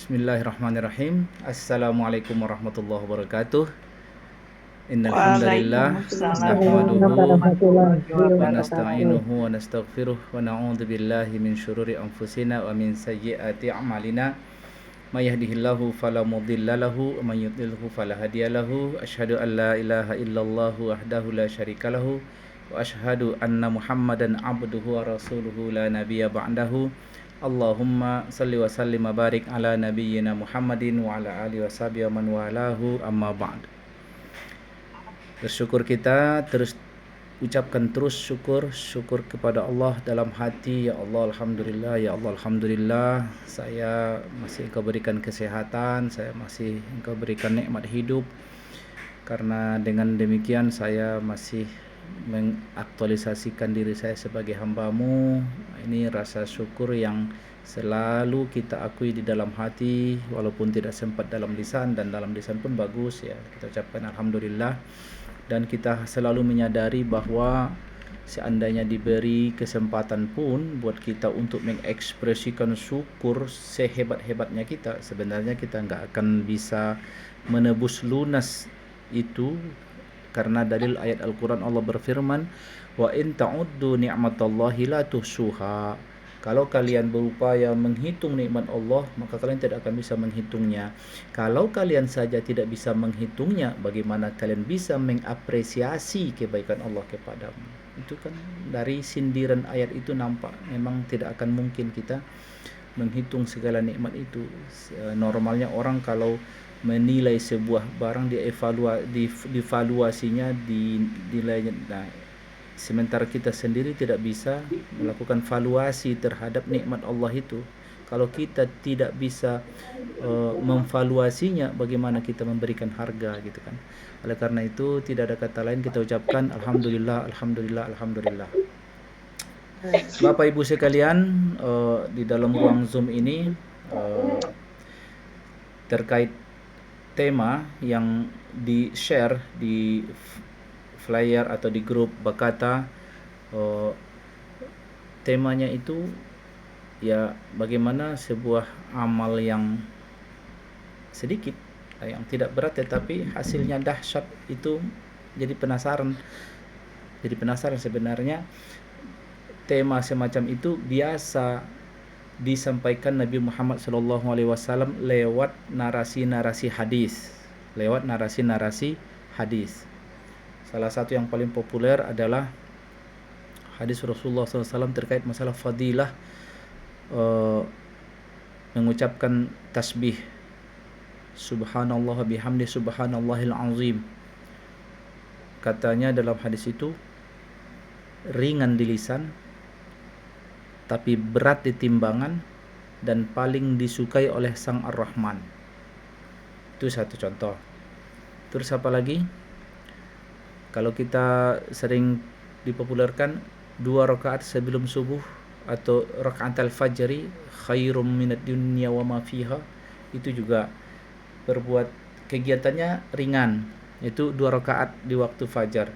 Bismillahirrahmanirrahim. Assalamualaikum warahmatullahi wabarakatuh. Innal hamdalillah Waalaikumsalam nahmaduhu warahmatullahi wa wabarakatuh. nasta'inuhu wa nastaghfiruh wa na'udzu billahi min syururi anfusina wa min sayyiati a'malina. May yahdihillahu fala mudilla lahu wa may yudlilhu fala hadiya lahu. Asyhadu an la ilaha illallah wahdahu la syarika lahu wa asyhadu anna Muhammadan abduhu wa rasuluhu la nabiyya ba'dahu. Allahumma salli wa sallim wa barik ala nabiyyina Muhammadin wa ala alihi washabihi wa man walahu amma ba'd. Bersyukur kita terus ucapkan terus syukur kepada Allah dalam hati. Ya Allah alhamdulillah, ya Allah alhamdulillah, saya masih Engkau berikan kesehatan, saya masih Engkau berikan nikmat hidup. Karena dengan demikian saya masih mengaktualisasikan diri saya sebagai hamba-Mu. Ini rasa syukur yang selalu kita akui di dalam hati, walaupun tidak sempat dalam lisan, dan dalam lisan pun bagus ya, kita ucapkan alhamdulillah. Dan kita selalu menyadari bahwa seandainya diberi kesempatan pun buat kita untuk mengekspresikan syukur sehebat-hebatnya kita, sebenarnya kita nggak akan bisa menebus lunas itu. Karena dalil ayat Al-Quran, Allah berfirman, wa in ta'uddu ni'matallahi la tuhsuha. Kalau kalian berupaya menghitung nikmat Allah, maka kalian tidak akan bisa menghitungnya. Kalau kalian saja tidak bisa menghitungnya, bagaimana kalian bisa mengapresiasi kebaikan Allah kepadamu? Itu kan dari sindiran ayat itu nampak memang tidak akan mungkin kita menghitung segala nikmat itu. Normalnya orang kalau menilai sebuah barang divaluasinya, dinilainya. Nah, sementara kita sendiri tidak bisa melakukan valuasi terhadap nikmat Allah itu. Kalau kita tidak bisa memvaluasinya, bagaimana kita memberikan harga gitu kan. Oleh karena itu tidak ada kata lain, kita ucapkan alhamdulillah, alhamdulillah, alhamdulillah. Bapak Ibu sekalian, di dalam ruang Zoom ini terkait tema yang di-share di flyer atau di grup Bakata, temanya itu ya bagaimana sebuah amal yang sedikit, yang tidak berat tetapi hasilnya dahsyat itu. Jadi penasaran sebenarnya tema semacam itu biasa disampaikan Nabi Muhammad SAW lewat narasi-narasi hadis. Salah satu yang paling populer adalah hadis Rasulullah SAW terkait masalah fadilah mengucapkan tasbih subhanallah bihamdi subhanallahil azim. Katanya dalam hadis itu ringan di lisan tapi berat di timbangan dan paling disukai oleh Sang Ar-Rahman. Itu satu contoh. Terus apa lagi? Kalau kita sering dipopulerkan 2 rakaat sebelum subuh atau rakaat al-fajri khairum minad dunya wa ma fiha, itu juga berbuat kegiatannya ringan, yaitu 2 rakaat di waktu fajar.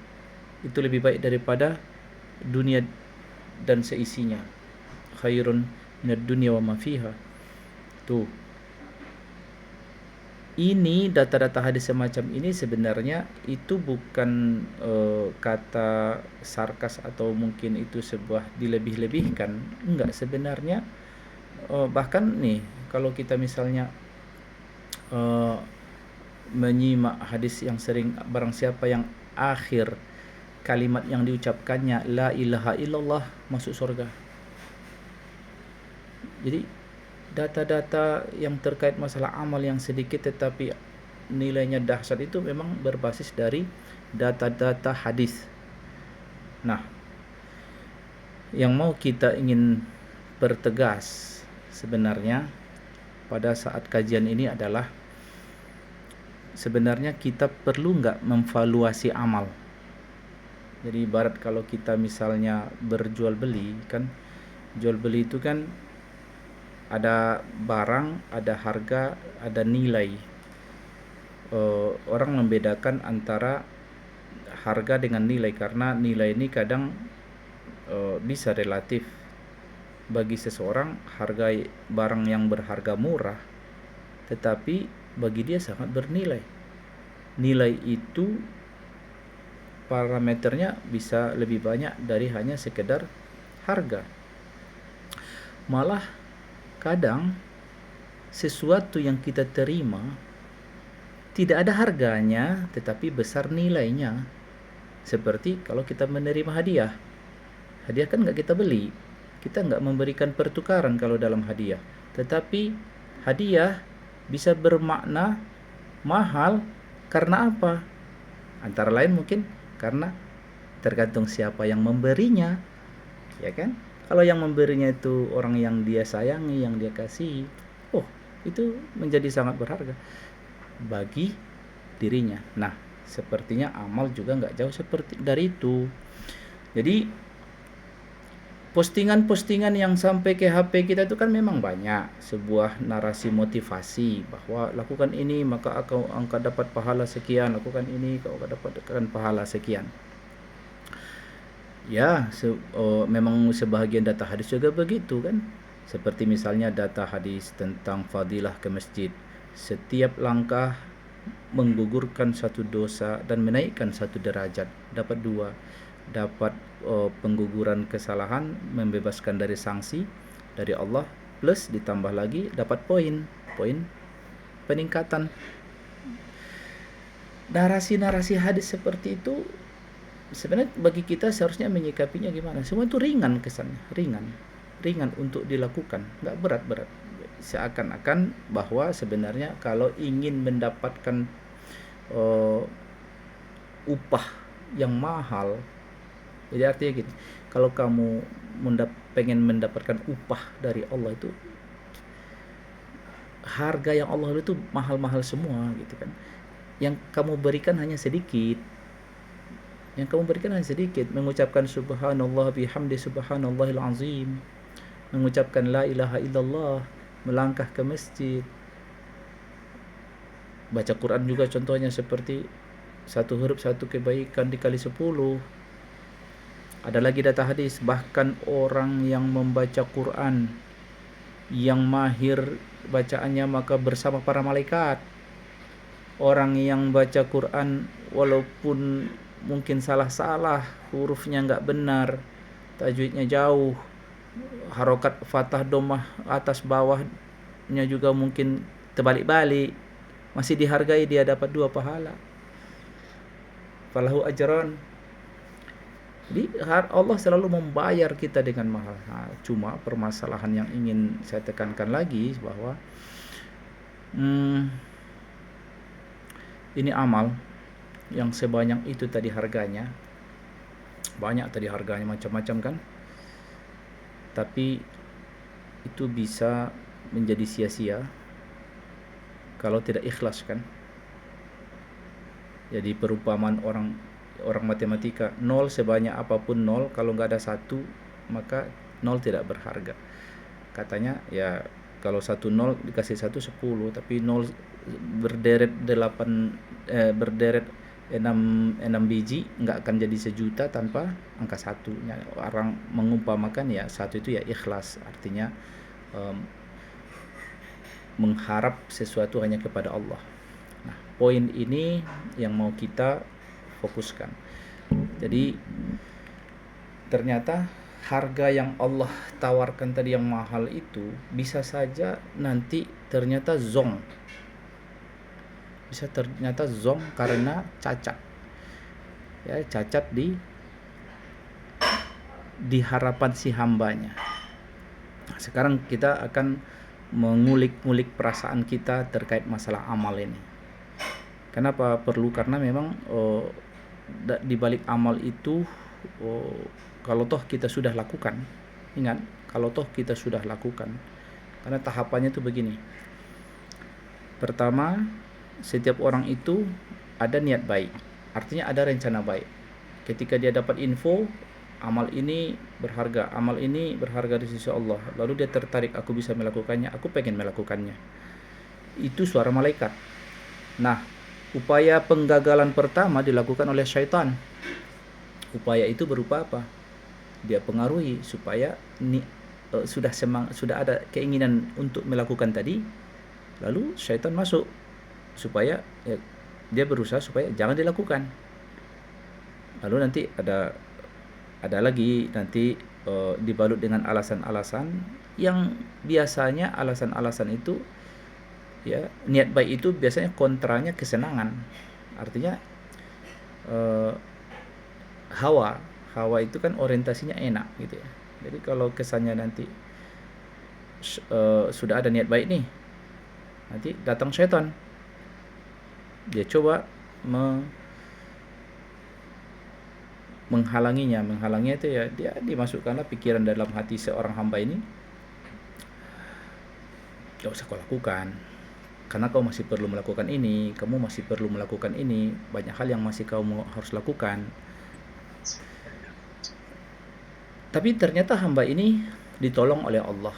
Itu lebih baik daripada dunia dan seisinya. Khairun minad dunya wa ma fiha. Tuh. Ini data-data hadis semacam ini sebenarnya itu bukan kata sarkas atau mungkin itu sebuah dilebih-lebihkan. Enggak, sebenarnya bahkan nih kalau kita misalnya menyimak hadis yang sering, barang siapa yang akhir kalimat yang diucapkannya la ilaha illallah masuk surga. Jadi data-data yang terkait masalah amal yang sedikit tetapi nilainya dahsyat itu memang berbasis dari data-data hadis. Nah, yang mau kita ingin pertegas sebenarnya pada saat kajian ini adalah sebenarnya kita perlu nggak memvaluasi amal. Jadi ibarat kalau kita misalnya berjual beli kan, jual beli itu kan ada barang, ada harga, ada nilai. Orang membedakan antara harga dengan nilai karena nilai ini kadang bisa relatif. Bagi seseorang harga barang yang berharga murah tetapi bagi dia sangat bernilai. Nilai itu parameternya bisa lebih banyak dari hanya sekedar harga. Malah kadang sesuatu yang kita terima tidak ada harganya tetapi besar nilainya. Seperti kalau kita menerima hadiah. Hadiah kan nggak kita beli. Kita nggak memberikan pertukaran kalau dalam hadiah. Tetapi hadiah bisa bermakna mahal karena apa? Antara lain mungkin karena tergantung siapa yang memberinya, ya kan? Kalau yang memberinya itu orang yang dia sayangi, yang dia kasihi, oh itu menjadi sangat berharga bagi dirinya. Nah, sepertinya amal juga nggak jauh seperti dari itu. Jadi postingan-postingan yang sampai ke HP kita itu kan memang banyak sebuah narasi motivasi bahwa lakukan ini maka engkau dapat pahala sekian, lakukan ini kau akan dapatkan pahala sekian. Ya, memang sebahagian data hadis juga begitu kan. Seperti misalnya data hadis tentang fadilah ke masjid. Setiap langkah menggugurkan satu dosa dan menaikkan satu derajat. Dapat dua. Dapat pengguguran kesalahan, membebaskan dari sanksi dari Allah, plus ditambah lagi dapat poin peningkatan. Narasi-narasi hadis seperti itu sebenarnya bagi kita seharusnya menyikapinya gimana? Semua itu ringan kesannya, ringan untuk dilakukan, nggak berat-berat. Seakan-akan bahwa sebenarnya kalau ingin mendapatkan upah yang mahal, jadi artinya gini, kalau kamu pengen mendapatkan upah dari Allah itu, harga yang Allah itu mahal-mahal semua gitu kan. Yang kamu berikan hanya sedikit. Mengucapkan subhanallah bihamdi subhanallahil azim, mengucapkan la ilaha illallah, melangkah ke masjid, baca Quran juga contohnya seperti satu huruf satu kebaikan dikali 10. Ada lagi data hadis, bahkan orang yang membaca Quran yang mahir bacaannya maka bersama para malaikat. Orang yang baca Quran walaupun mungkin salah-salah, hurufnya nggak benar, tajwidnya jauh, harokat fathah domah atas bawahnya juga mungkin terbalik-balik, masih dihargai, dia dapat 2 pahala. Falahu ajran. Jadi Allah selalu membayar kita dengan mahal. Cuma permasalahan yang ingin saya tekankan lagi bahwa ini amal yang sebanyak itu tadi harganya, banyak tadi harganya macam-macam kan, tapi itu bisa menjadi sia-sia kalau tidak ikhlas kan. Jadi perumpamaan orang matematika, 0 sebanyak apapun 0, kalau nggak ada 1 maka 0 tidak berharga. Katanya ya kalau 1 0 dikasih 1 10, tapi 0 berderet 6 biji nggak akan jadi 1.000.000 tanpa angka 1-nya. Orang mengumpamakan ya 1 itu ya ikhlas, artinya mengharap sesuatu hanya kepada Allah. Nah, poin ini yang mau kita fokuskan. Jadi ternyata harga yang Allah tawarkan tadi yang mahal itu bisa saja nanti ternyata zong. Bisa ternyata zong karena cacat. Ya, cacat di harapan si hambanya. Nah, sekarang kita akan mengulik-ngulik perasaan kita terkait masalah amal ini. Kenapa perlu? Karena memang di balik amal itu kalau toh kita sudah lakukan, ingat, kalau toh kita sudah lakukan, karena tahapannya itu begini. Pertama, setiap orang itu ada niat baik, artinya ada rencana baik. Ketika dia dapat info amal ini berharga di sisi Allah, lalu dia tertarik, aku bisa melakukannya, aku pengen melakukannya, itu suara malaikat. Nah, upaya penggagalan pertama dilakukan oleh syaitan. Upaya itu berupa apa? Dia pengaruhi supaya sudah ada keinginan untuk melakukan tadi, Lalu syaitan masuk supaya ya, dia berusaha supaya jangan dilakukan. Lalu nanti ada lagi nanti dibalut dengan alasan-alasan yang biasanya alasan-alasan itu ya, niat baik itu biasanya kontranya kesenangan. Artinya eh, hawa hawa itu kan orientasinya enak gitu ya. Jadi kalau kesannya nanti sudah ada niat baik nih, nanti datang setan, dia coba menghalanginya itu ya, dia dimasukkanlah pikiran dalam hati seorang hamba ini, gak usah kau lakukan karena kau masih perlu melakukan ini, kamu masih perlu melakukan ini, banyak hal yang masih kamu harus lakukan. Tapi ternyata hamba ini ditolong oleh Allah.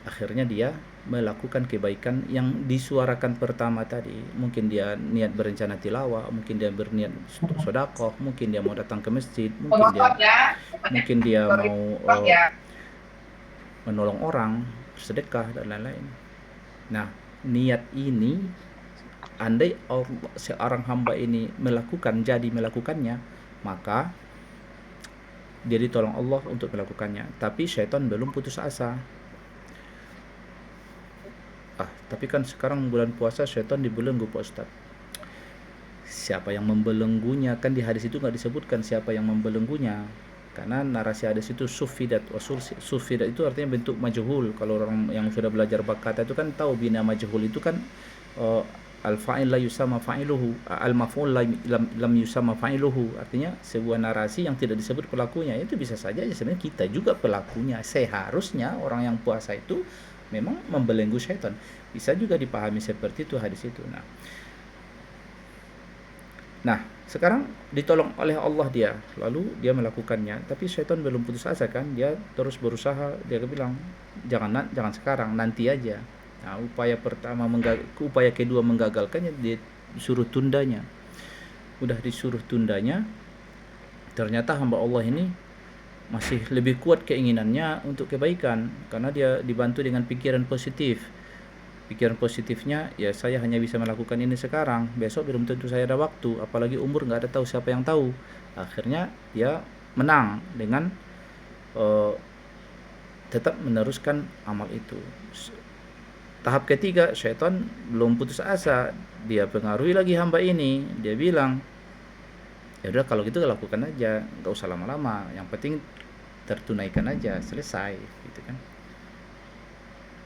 Akhirnya dia melakukan kebaikan yang disuarakan pertama tadi. Mungkin dia niat berencana tilawah, mungkin dia berniat sedekah, mungkin dia mau datang ke masjid, mungkin dia mau menolong orang, sedekah dan lain-lain. Nah, niat ini andai seorang hamba ini melakukannya, maka dia ditolong Allah untuk melakukannya. Tapi syaitan belum putus asa. Tapi kan sekarang bulan puasa syaitan dibelenggu, Pak Ustaz. Siapa yang membelenggunya? Kan di hadis itu nggak disebutkan siapa yang membelenggunya. Karena narasi hadis itu sufidat. Sufidat itu artinya bentuk majhul. Kalau orang yang sudah belajar bab kata itu kan tahu bina majhul itu kan al-fa'il la yusama fa'iluhu, al-maf'ul lam yusama fa'iluhu. Artinya sebuah narasi yang tidak disebut pelakunya. Itu bisa saja sebenarnya kita juga pelakunya. Seharusnya orang yang puasa itu memang membelenggu syaitan. Bisa juga dipahami seperti itu hadis itu. Nah, sekarang ditolong oleh Allah dia, lalu dia melakukannya. Tapi syaitan belum putus asa kan, dia terus berusaha. Dia bilang, jangan sekarang, nanti aja. Nah, upaya kedua menggagalkannya, dia disuruh tundanya. Udah disuruh tundanya, ternyata hamba Allah ini masih lebih kuat keinginannya untuk kebaikan karena dia dibantu dengan pikiran positif. Pikiran positifnya, ya saya hanya bisa melakukan ini sekarang, besok belum tentu saya ada waktu, apalagi umur nggak ada tahu siapa yang tahu. Akhirnya dia menang dengan tetap meneruskan amal itu. Tahap ketiga, syaitan belum putus asa, dia pengaruhi lagi hamba ini. Dia bilang, ya udah kalau gitu lakukan aja, nggak usah lama-lama, yang penting tertunaikan aja, selesai gitu kan.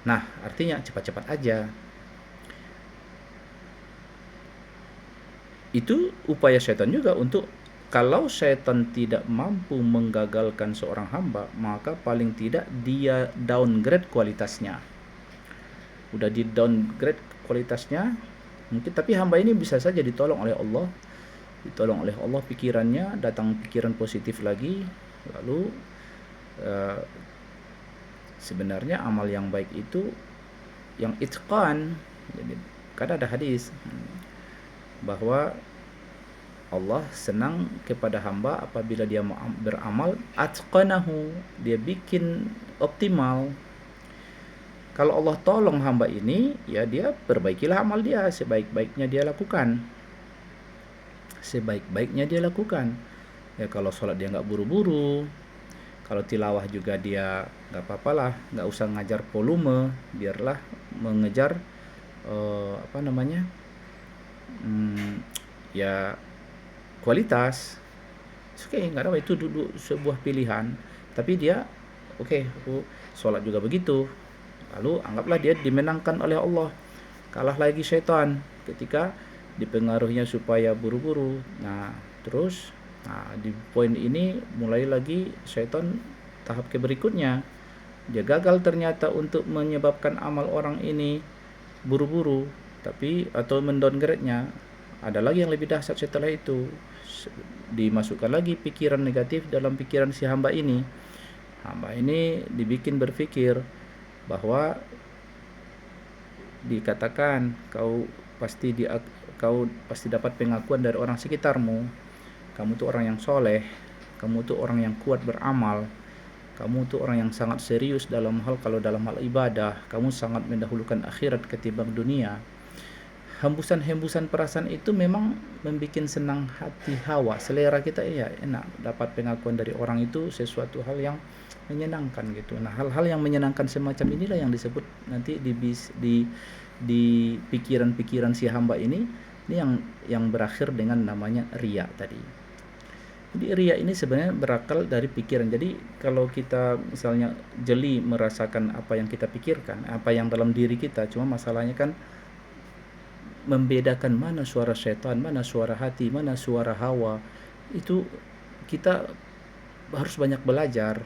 Nah, artinya cepat-cepat aja. Itu upaya syaitan juga untuk, kalau syaitan tidak mampu menggagalkan seorang hamba, maka paling tidak dia downgrade kualitasnya. Udah di downgrade kualitasnya, mungkin, tapi hamba ini bisa saja ditolong oleh Allah. Ditolong oleh Allah pikirannya, datang pikiran positif lagi, lalu sebenarnya amal yang baik itu yang itqan. Jadi karena ada hadis bahwa Allah senang kepada hamba apabila dia beramal atqanahu, dia bikin optimal. Kalau Allah tolong hamba ini, ya dia perbaikilah amal dia sebaik-baiknya dia lakukan. Sebaik-baiknya dia lakukan. Ya kalau sholat dia nggak buru-buru, kalau tilawah juga dia nggak apa-apalah, nggak usah ngajar volume, biarlah mengejar ya kualitas. Oke, nggak apa, itu dulu sebuah pilihan. Tapi dia sholat juga begitu. Lalu anggaplah dia dimenangkan oleh Allah, kalah lagi syaitan ketika dipengaruhinya supaya buru-buru. Terus di poin ini mulai lagi syaitan tahap berikutnya. Dia gagal ternyata untuk menyebabkan amal orang ini buru-buru, tapi atau mendowngrade-nya. Ada lagi yang lebih dahsyat setelah itu. Dimasukkan lagi pikiran negatif dalam pikiran si hamba ini. Hamba ini dibikin berpikir bahwa dikatakan kau pasti dapat pengakuan dari orang sekitarmu. Kamu tuh orang yang soleh, kamu tuh orang yang kuat beramal. kamu tuh orang yang sangat serius dalam hal, kalau dalam hal ibadah kamu sangat mendahulukan akhirat ketimbang dunia. Hembusan-hembusan perasaan itu memang membuat senang hati hawa, selera kita, ya enak dapat pengakuan dari orang itu sesuatu hal yang menyenangkan gitu. Nah, hal-hal yang menyenangkan semacam inilah yang disebut nanti di pikiran-pikiran si hamba ini yang berakhir dengan namanya riya tadi. Jadi riya ini sebenarnya berakal dari pikiran. Jadi kalau kita misalnya jeli merasakan apa yang kita pikirkan, apa yang dalam diri kita, cuma masalahnya kan membedakan mana suara setan, mana suara hati, mana suara hawa, itu kita harus banyak belajar.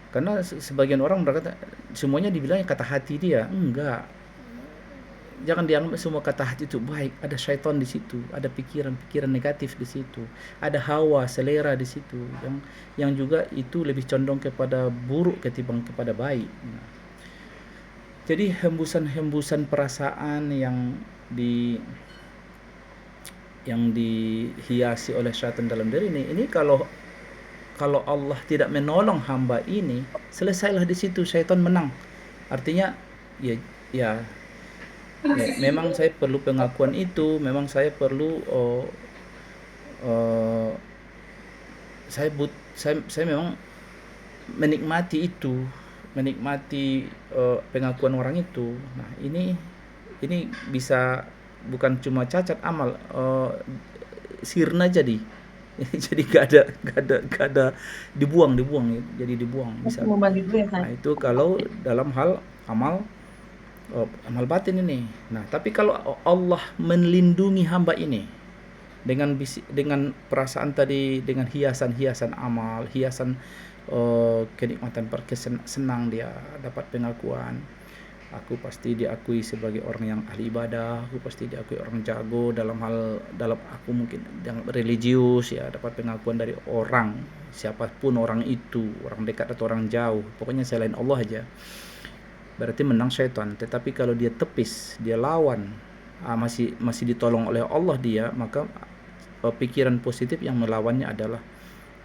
Karena sebagian orang berkata semuanya dibilangnya kata hati dia. Enggak. Jangan dianggap semua kata hati itu baik. Ada syaitan di situ, ada pikiran-pikiran negatif di situ, ada hawa, selera di situ yang juga itu lebih condong kepada buruk ketimbang kepada baik. Nah, jadi hembusan-hembusan perasaan yang dihiasi oleh syaitan dalam diri ini kalau Allah tidak menolong hamba ini, selesailah di situ, syaitan menang. Artinya ya memang saya perlu pengakuan itu, memang saya perlu saya memang menikmati itu, menikmati pengakuan orang itu. Nah, ini bisa bukan cuma cacat amal, sirna jadi jadi gak ada dibuang jadi dibuang bisa. Nah, itu kalau dalam hal amal batin ini. Nah, tapi kalau Allah melindungi hamba ini dengan perasaan tadi, dengan hiasan-hiasan amal, hiasan kenikmatan, senang dia dapat pengakuan, aku pasti diakui sebagai orang yang ahli ibadah, aku pasti diakui orang jago dalam aku mungkin yang religius, ya dapat pengakuan dari orang, siapapun orang itu, orang dekat atau orang jauh, pokoknya selain Allah aja. Berarti menang syaitan. Tetapi kalau dia tepis, dia lawan, masih ditolong oleh Allah dia, maka pikiran positif yang melawannya adalah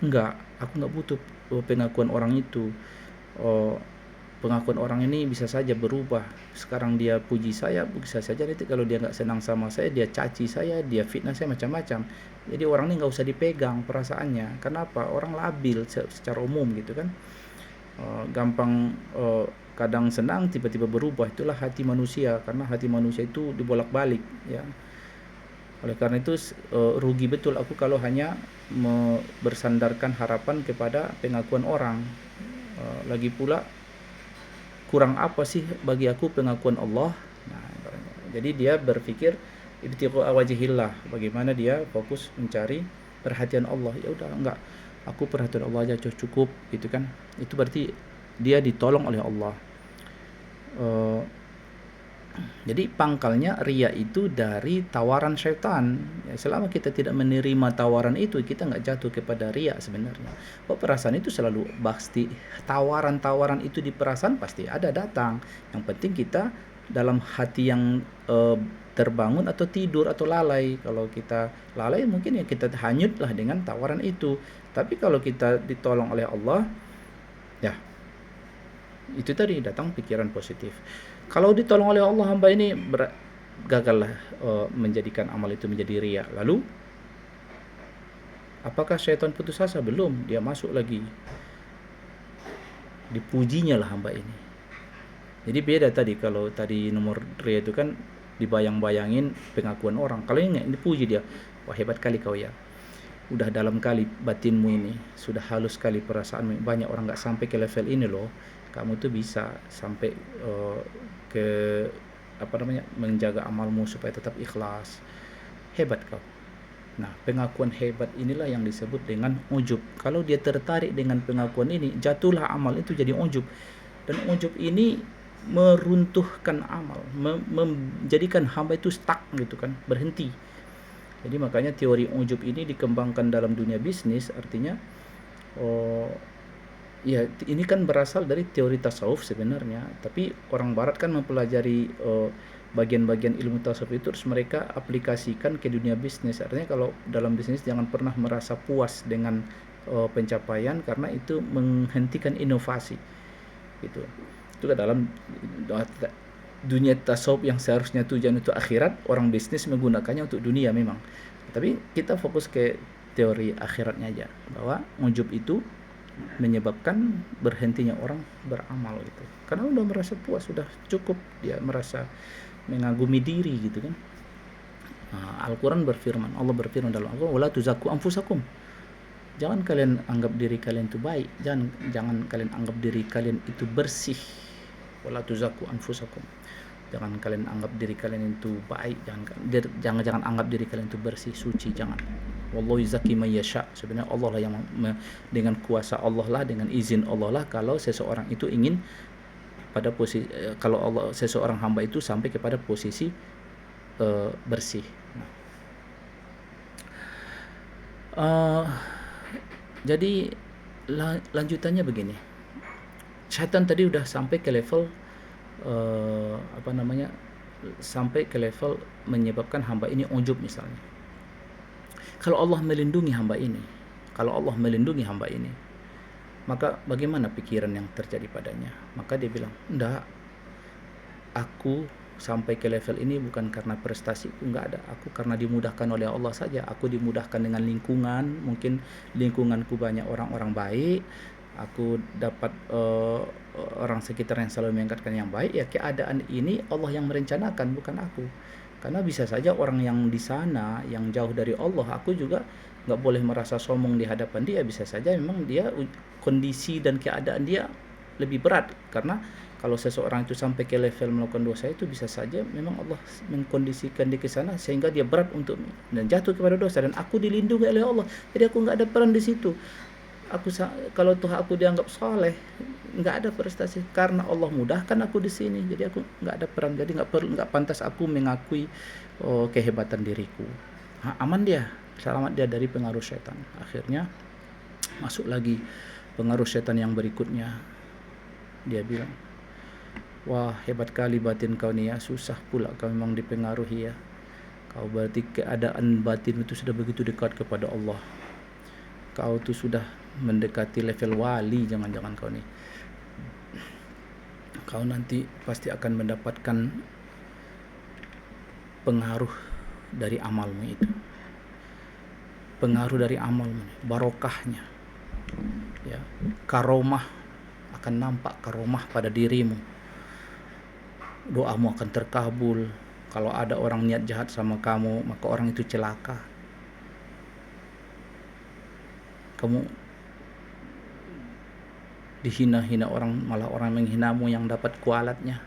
enggak, aku enggak butuh pengakuan orang itu. Pengakuan orang ini bisa saja berubah. Sekarang dia puji saya, bisa saja nanti kalau dia nggak senang sama saya, dia caci saya, dia fitnah saya, macam-macam. Jadi orang ini nggak usah dipegang perasaannya. Kenapa? Orang labil secara umum gitu kan, gampang kadang senang tiba-tiba berubah. Itulah hati manusia, karena hati manusia itu dibolak-balik ya. Oleh karena itu rugi betul aku kalau hanya bersandarkan harapan kepada pengakuan orang. Lagi pula kurang apa sih bagi aku pengakuan Allah. Nah, jadi dia berpikir ibtigha wajhillah, bagaimana dia fokus mencari perhatian Allah. Ya udah, enggak, aku perhatian Allah aja cukup gitu kan. Itu berarti dia ditolong oleh Allah. Jadi pangkalnya riya itu dari tawaran syaitan. Ya, selama kita tidak menerima tawaran itu, kita nggak jatuh kepada riya sebenarnya. Perasaan itu selalu pasti, tawaran-tawaran itu di perasaan pasti ada datang. Yang penting kita dalam hati yang terbangun atau tidur atau lalai. Kalau kita lalai mungkin ya kita hanyutlah dengan tawaran itu. Tapi kalau kita ditolong oleh Allah, ya itu tadi datang pikiran positif. Kalau ditolong oleh Allah, hamba ini gagallah menjadikan amal itu menjadi riya. Lalu apakah syaitan putus asa? Belum, dia masuk lagi. Dipujinya lah hamba ini. Jadi beda tadi, kalau tadi nomor riya itu kan dibayang-bayangin pengakuan orang. Kalau ini dipuji dia, wah hebat kali kau ya, udah dalam kali batinmu ini, sudah halus kali perasaanmu. Banyak orang nggak sampai ke level ini loh. Kamu tuh bisa sampai ke menjaga amalmu supaya tetap ikhlas. Hebat kau. Nah, pengakuan hebat inilah yang disebut dengan ujub. Kalau dia tertarik dengan pengakuan ini, jatuhlah amal itu jadi ujub. Dan ujub ini meruntuhkan amal, menjadikan hamba itu stuck gitu kan, berhenti. Jadi makanya teori ujub ini dikembangkan dalam dunia bisnis. Artinya ya ini kan berasal dari teori tasawuf sebenarnya, tapi orang barat kan mempelajari bagian-bagian ilmu tasawuf itu, terus mereka aplikasikan ke dunia bisnis. Artinya kalau dalam bisnis jangan pernah merasa puas dengan pencapaian, karena itu menghentikan inovasi gitu. Itu ke dalam dunia tasawuf yang seharusnya tujuan itu akhirat, orang bisnis menggunakannya untuk dunia memang. Tapi kita fokus ke teori akhiratnya aja, bahwa ujub itu menyebabkan berhentinya orang beramal gitu. Karena udah merasa puas, sudah cukup, dia merasa mengagumi diri gitu kan. Al-Quran berfirman, Allah berfirman dalam Al-Quran, wala tuzakku anfusakum. Jangan kalian anggap diri kalian itu baik, jangan kalian anggap diri kalian itu bersih. Wala tuzakku anfusakum. Jangan kalian anggap diri kalian itu baik, jangan anggap diri kalian itu bersih, suci, jangan. Wallahu yuzakki man yasha. Sebenarnya Allah lah yang dengan kuasa Allah lah, dengan izin Allah lah, kalau seseorang itu ingin pada posisi, kalau Allah, seseorang hamba itu sampai kepada posisi bersih. Jadi lanjutannya begini, syaitan tadi udah sampai ke level sampai ke level menyebabkan hamba ini ujub misalnya. Kalau Allah melindungi hamba ini, maka bagaimana pikiran yang terjadi padanya? Maka dia bilang, enggak, aku sampai ke level ini bukan karena prestasiku, enggak ada. Aku karena dimudahkan oleh Allah saja. Aku dimudahkan dengan lingkungan, mungkin lingkunganku banyak orang-orang baik, aku dapat orang sekitar yang selalu mengangkatkan yang baik, ya keadaan ini Allah yang merencanakan, bukan aku. Karena bisa saja orang yang di sana, yang jauh dari Allah, aku juga nggak boleh merasa sombong di hadapan dia. Bisa saja memang dia kondisi dan keadaan dia lebih berat, karena kalau seseorang itu sampai ke level melakukan dosa itu, bisa saja memang Allah mengkondisikan dia ke sana sehingga dia berat untuk dan jatuh kepada dosa, dan aku dilindungi oleh Allah, jadi aku nggak ada peran di situ. Kalau tuh aku dianggap soleh, nggak ada prestasi, karena Allah mudahkan aku di sini, jadi aku nggak ada peran, jadi nggak pantas aku mengakui kehebatan diriku. Aman dia, selamat dia dari pengaruh setan. Akhirnya masuk lagi pengaruh setan yang berikutnya. Dia bilang, wah hebat kali batin kau nih ya, susah pula kau memang dipengaruhi ya. Kau berarti keadaan batin itu sudah begitu dekat kepada Allah. Kau tuh sudah mendekati level wali, jangan-jangan kau nih. Kau nanti pasti akan mendapatkan pengaruh dari amalmu itu. Pengaruh dari amalmu, barokahnya. Ya, karomah, akan nampak karomah pada dirimu. Doamu akan terkabul. Kalau ada orang niat jahat sama kamu, maka orang itu celaka. Kamu dihina-hina orang, malah orang menghinamu yang dapat kualatnya.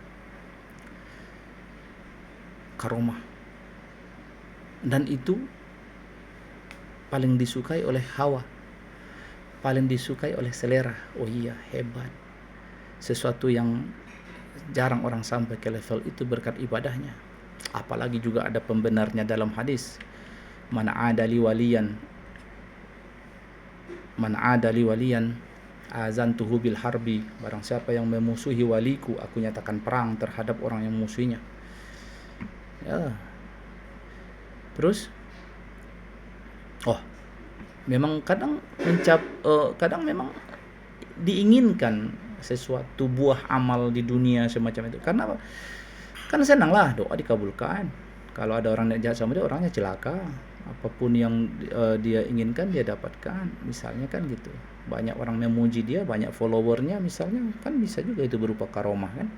Karomah. Dan itu paling disukai oleh hawa, paling disukai oleh selera. Oh iya, hebat. Sesuatu yang jarang orang sampai ke level itu berkat ibadahnya. Apalagi juga ada pembenarnya dalam hadis, man adali waliyan azantuhu bil harbi. Barang siapa yang memusuhi waliku, aku nyatakan perang terhadap orang yang memusuhinya. Ya. Terus memang kadang memang diinginkan sesuatu buah amal di dunia semacam itu. Karena apa? Kan senanglah doa dikabulkan. Kalau ada orang yang jahat sama dia, orangnya celaka. Apapun yang dia inginkan dia dapatkan, misalnya kan gitu. Banyak orang memuji dia, banyak followernya misalnya, kan bisa juga itu berupa karomah kan.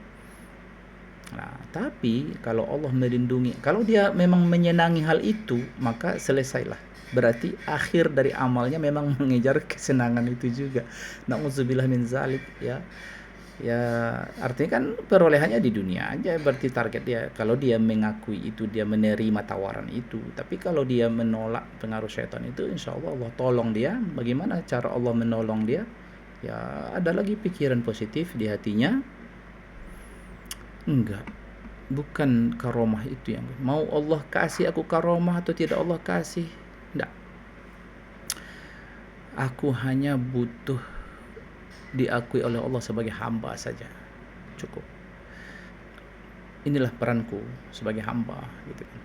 Nah, tapi kalau Allah melindungi, kalau dia memang menyenangi hal itu, maka selesailah. Berarti akhir dari amalnya memang mengejar kesenangan itu juga. Na'udzubillah min zalik ya. Ya artinya kan perolehannya di dunia aja, berarti target dia. Kalau dia mengakui itu, dia menerima tawaran itu. Tapi kalau dia menolak pengaruh syaitan itu, insya Allah Allah tolong dia. Bagaimana cara Allah menolong dia? Ya ada lagi pikiran positif di hatinya. Enggak, bukan karomah itu yang mau Allah kasih aku karomah atau tidak Allah kasih. Enggak, aku hanya butuh diakui oleh Allah sebagai hamba saja, cukup. Inilah peranku sebagai hamba gitu kan.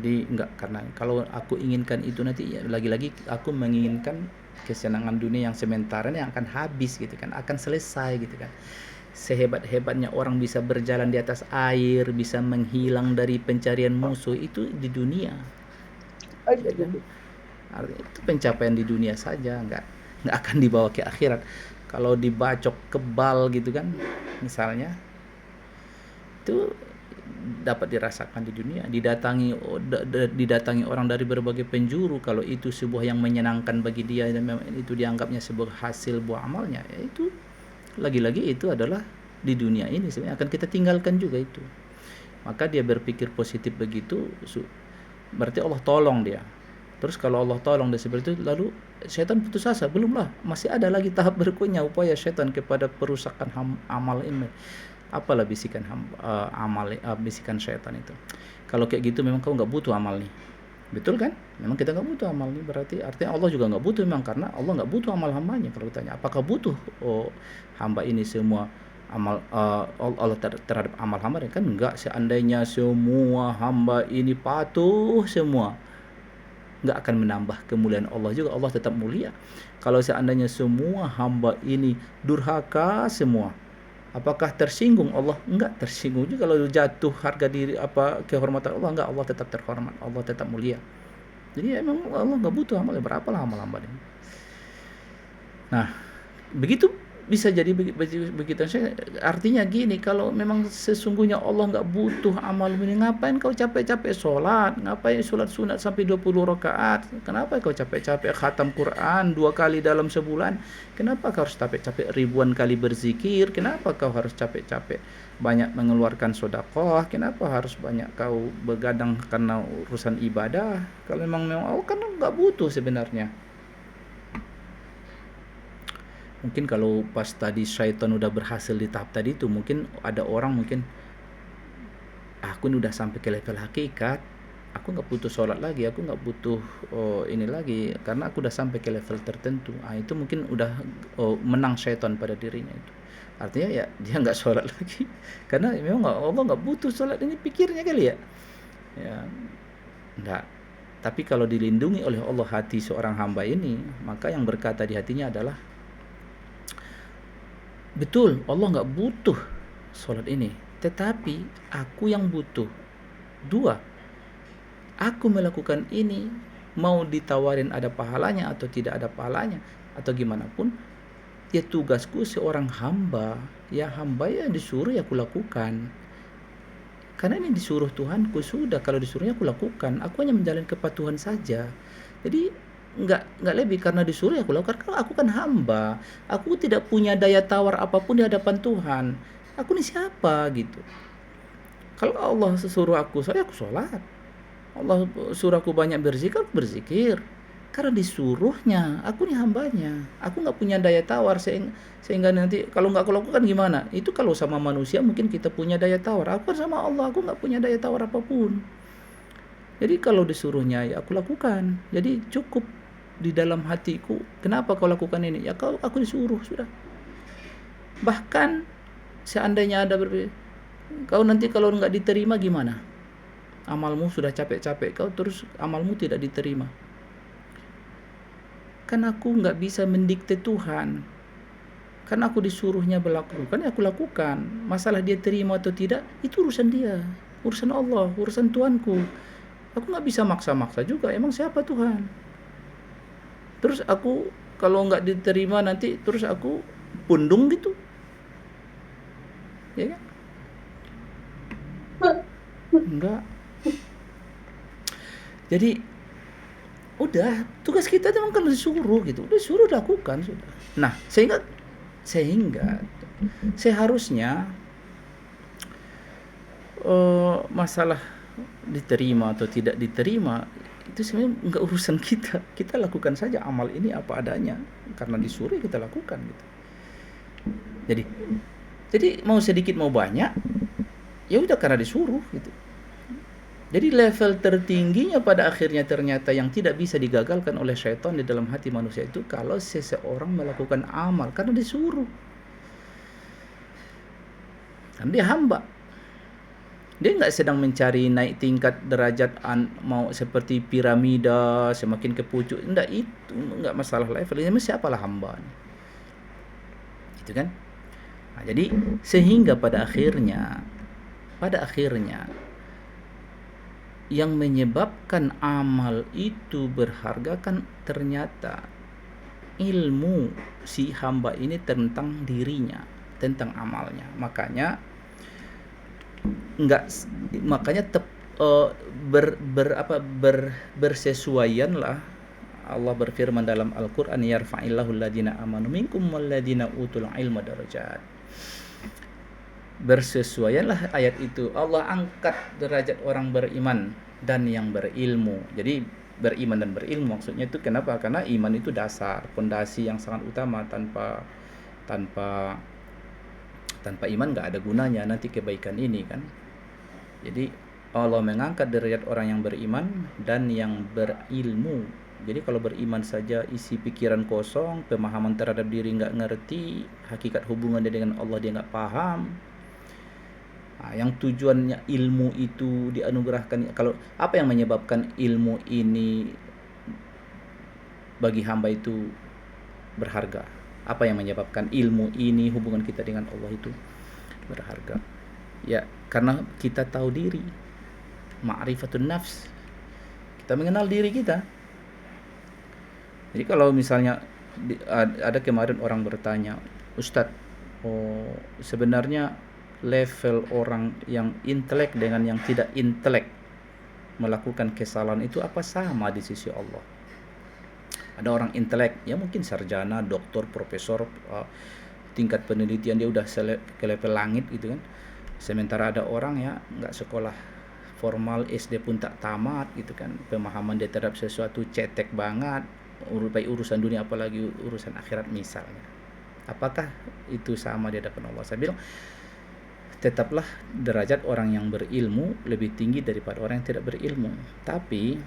Jadi enggak, karena kalau aku inginkan itu nanti ya, lagi-lagi aku menginginkan kesenangan dunia yang sementara yang akan habis gitu kan, akan selesai gitu kan. Sehebat-hebatnya orang bisa berjalan di atas air, bisa menghilang dari pencarian musuh, itu di dunia. Ya kan? Artinya itu pencapaian di dunia saja, nggak akan dibawa ke akhirat. Kalau dibacok kebal gitu kan, misalnya, itu dapat dirasakan di dunia, didatangi orang dari berbagai penjuru. Kalau itu sebuah yang menyenangkan bagi dia dan memang itu dianggapnya sebuah hasil buah amalnya, ya itu lagi-lagi itu adalah di dunia ini sebenarnya akan kita tinggalkan juga itu. Maka dia berpikir positif begitu, berarti Allah tolong dia. Terus kalau Allah tolong dia seperti itu, lalu syaitan putus asa, belumlah, masih ada lagi tahap berikutnya upaya syaitan kepada perusakan amal ini. Apalah bisikan bisikan syaitan itu. Kalau kayak gitu memang kau nggak butuh amal nih, betul kan? Memang kita nggak butuh amal nih, berarti artinya Allah juga nggak butuh, memang karena Allah nggak butuh amal hambanya. Kalau ditanya apakah butuh hamba ini semua amal Allah terhadap amal hamba, kan enggak. Seandainya semua hamba ini patuh semua, nggak akan menambah kemuliaan Allah juga, Allah tetap mulia. Kalau seandainya semua hamba ini durhaka semua, apakah tersinggung Allah? Enggak tersinggung juga. Kalau jatuh harga diri kehormatan Allah, enggak, Allah tetap terhormat, Allah tetap mulia. Jadi emang Allah nggak butuh amal, berapa lah amal-amal ini. Nah, begitu bisa jadi begitu. Artinya gini, kalau memang sesungguhnya Allah nggak butuh amal ini, ngapain kau capek-capek sholat? Ngapain sholat sunat sampai 20 rakaat? Kenapa kau capek-capek khatam Quran 2 kali dalam sebulan? Kenapa kau harus capek-capek ribuan kali berzikir? Kenapa kau harus capek-capek banyak mengeluarkan sedekah? Kenapa harus banyak kau begadang karena urusan ibadah? Kalau memang Allah kan nggak butuh sebenarnya. Mungkin kalau pas tadi syaitan udah berhasil di tahap tadi itu, mungkin ada orang mungkin aku ini udah sampai ke level hakikat, aku nggak butuh sholat lagi, aku nggak butuh ini lagi, karena aku udah sampai ke level tertentu. Itu mungkin udah menang syaitan pada dirinya itu. Artinya ya dia nggak sholat lagi, karena memang Allah nggak butuh sholat, ini pikirnya kali ya. Ya enggak. Tapi kalau dilindungi oleh Allah hati seorang hamba ini, maka yang berkata di hatinya adalah, betul, Allah nggak butuh sholat ini, tetapi aku yang butuh. 2, aku melakukan ini mau ditawarin ada pahalanya atau tidak ada pahalanya atau gimana pun, ya tugasku seorang hamba, ya hamba ya disuruh ya aku lakukan. Karena ini disuruh Tuhanku, sudah, kalau disuruhnya aku lakukan, aku hanya menjalani kepatuhan saja. Jadi nggak lebih, karena disuruh ya aku lakukan. Karena aku kan hamba, aku tidak punya daya tawar apapun di hadapan Tuhan. Aku ini siapa gitu. Kalau Allah suruh aku sholat, Allah suruh aku banyak berzikir, karena disuruhnya. Aku ini hambanya, aku nggak punya daya tawar sehingga nanti kalau nggak aku lakukan gimana. Itu kalau sama manusia mungkin kita punya daya tawar, aku sama Allah aku nggak punya daya tawar apapun. Jadi kalau disuruhnya ya aku lakukan. Jadi cukup di dalam hatiku, kenapa kau lakukan ini? Ya aku disuruh, sudah. Bahkan seandainya ada kau nanti kalau nggak diterima gimana? Amalmu sudah capek-capek kau, terus amalmu tidak diterima. Kan aku nggak bisa mendikte Tuhan. Kan aku disuruhnya melakukan, ya aku lakukan. Masalah dia terima atau tidak, itu urusan dia, urusan Allah, urusan Tuhanku. Aku nggak bisa maksa-maksa juga. Emang siapa Tuhan? Terus aku kalau nggak diterima nanti terus aku pundung gitu, ya kan? Enggak. Jadi udah, tugas kita memang kalau disuruh gitu, udah disuruh lakukan sudah. Nah, sehingga seharusnya masalah diterima atau tidak diterima itu sebenarnya nggak urusan kita. Kita lakukan saja amal ini apa adanya, karena disuruh kita lakukan gitu. Jadi mau sedikit mau banyak, ya udah karena disuruh gitu. Jadi level tertingginya pada akhirnya ternyata yang tidak bisa digagalkan oleh syaitan di dalam hati manusia itu kalau seseorang melakukan amal karena disuruh. Kan dia hamba. Dia nggak sedang mencari naik tingkat derajat mau seperti piramida semakin ke pucuk. Enggak, itu nggak masalah level. Ini siapalah hamba nih. Itu kan. Nah, jadi sehingga pada akhirnya yang menyebabkan amal itu berharga kan ternyata ilmu si hamba ini tentang dirinya, tentang amalnya. Makanya bersesuaianlah Allah berfirman dalam Al-Qur'an, yarfa'illahu alladhina amanu minkum walladhina utul ilma darajat. Bersesuaianlah ayat itu, Allah angkat derajat orang beriman dan yang berilmu. Jadi beriman dan berilmu maksudnya itu kenapa? Karena iman itu dasar, pondasi yang sangat utama. Tanpa iman nggak ada gunanya nanti kebaikan ini kan. Jadi Allah mengangkat derajat orang yang beriman dan yang berilmu. Jadi kalau beriman saja isi pikiran kosong, pemahaman terhadap diri nggak ngerti, hakikat hubungannya dengan Allah dia nggak paham. Nah, yang tujuannya ilmu itu dianugerahkan, kalau apa yang menyebabkan ilmu ini bagi hamba itu berharga? Apa yang menyebabkan ilmu ini hubungan kita dengan Allah itu berharga? Ya, karena kita tahu diri. Ma'rifatun nafs. Kita mengenal diri kita. Jadi kalau misalnya ada kemarin orang bertanya, Ustadz, sebenarnya level orang yang intelek dengan yang tidak intelek melakukan kesalahan itu apa sama di sisi Allah? Ada orang intelek, ya mungkin sarjana, doktor, profesor, tingkat penelitian dia udah ke level langit gitu kan. Sementara ada orang ya nggak sekolah formal, SD pun tak tamat gitu kan, pemahaman dia terhadap sesuatu cetek banget, baik urusan dunia apalagi urusan akhirat misalnya. Apakah itu sama di hadapan Allah? Saya bilang tetaplah derajat orang yang berilmu lebih tinggi daripada orang yang tidak berilmu. Tapi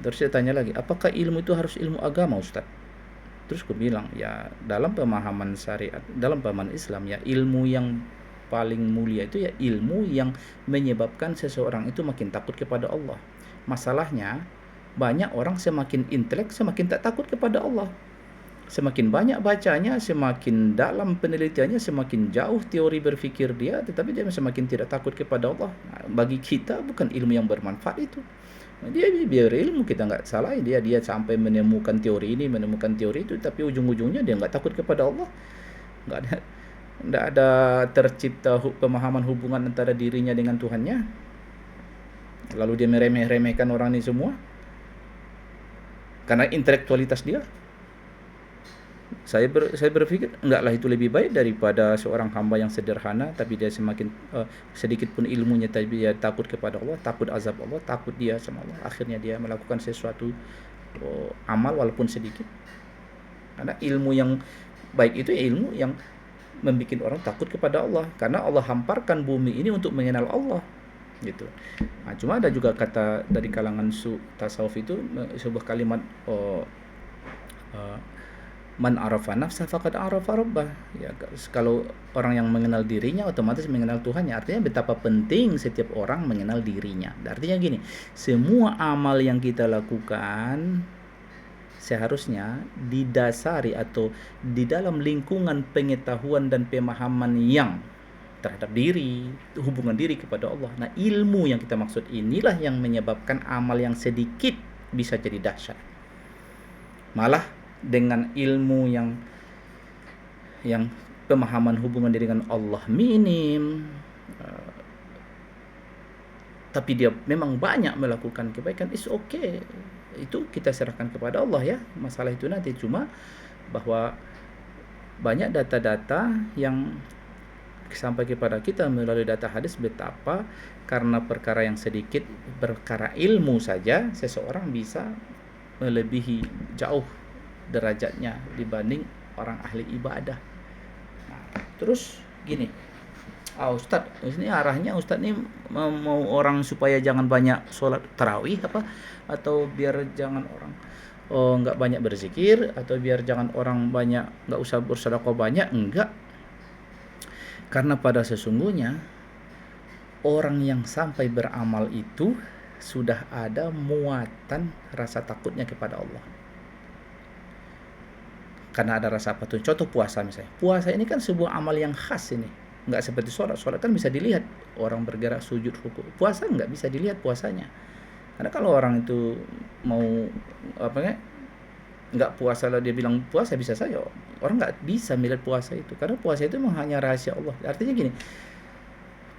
terus saya tanya lagi, apakah ilmu itu harus ilmu agama, Ustaz? Terus aku bilang, ya dalam pemahaman syariat, dalam pemahaman Islam ya ilmu yang paling mulia itu ya ilmu yang menyebabkan seseorang itu makin takut kepada Allah. Masalahnya banyak orang semakin intelek semakin tak takut kepada Allah. Semakin banyak bacanya, semakin dalam penelitiannya, semakin jauh teori berfikir dia, tetapi dia semakin tidak takut kepada Allah. Nah, bagi kita bukan ilmu yang bermanfaat itu. Dia biar ilmu, kita nggak salah, dia sampai menemukan teori ini, menemukan teori itu, tapi ujung-ujungnya dia nggak takut kepada Allah. Nggak ada tercipta pemahaman hubungan antara dirinya dengan Tuhannya. Lalu dia meremeh-remehkan orang ini semua karena intelektualitas dia. Saya berpikir enggaklah itu lebih baik daripada seorang hamba yang sederhana tapi dia semakin sedikit pun ilmunya tapi dia takut kepada Allah, takut azab Allah, takut dia sama Allah. Akhirnya dia melakukan sesuatu amal walaupun sedikit. Karena ilmu yang baik itu ya ilmu yang membuat orang takut kepada Allah, karena Allah hamparkan bumi ini untuk mengenal Allah gitu. Nah, cuma ada juga kata dari kalangan tasawuf itu sebuah kalimat man arafa nafsa faqad arafa rabbah. Ya, kalau orang yang mengenal dirinya otomatis mengenal Tuhannya. Artinya betapa penting setiap orang mengenal dirinya. Artinya gini, semua amal yang kita lakukan seharusnya didasari atau di dalam lingkungan pengetahuan dan pemahaman yang terhadap diri, hubungan diri kepada Allah. Nah, ilmu yang kita maksud inilah yang menyebabkan amal yang sedikit bisa jadi dahsyat. Malah dengan ilmu yang pemahaman hubungan diri dengan Allah minim, tapi dia memang banyak melakukan kebaikan, is okay. Itu kita serahkan kepada Allah ya, masalah itu nanti. Cuma bahwa banyak data-data yang sampai kepada kita melalui data hadis betapa karena perkara yang sedikit, perkara ilmu saja seseorang bisa melebihi jauh derajatnya dibanding orang ahli ibadah. Nah, terus gini, Ustadz, ini arahnya Ustadz ini mau orang supaya jangan banyak sholat tarawih apa, atau biar jangan orang nggak banyak berzikir, atau biar jangan orang banyak nggak usah bersedekah banyak? Enggak, karena pada sesungguhnya orang yang sampai beramal itu sudah ada muatan rasa takutnya kepada Allah. Karena ada rasa apa tuh? Contoh puasa misalnya. Puasa ini kan sebuah amal yang khas ini. Nggak seperti sholat. Sholat kan bisa dilihat. Orang bergerak, sujud, ruku. Puasa nggak bisa dilihat puasanya. Karena kalau orang itu mau nggak puasa lah dia bilang puasa, bisa saja. Orang nggak bisa melihat puasa itu. Karena puasa itu memang hanya rahasia Allah. Artinya gini,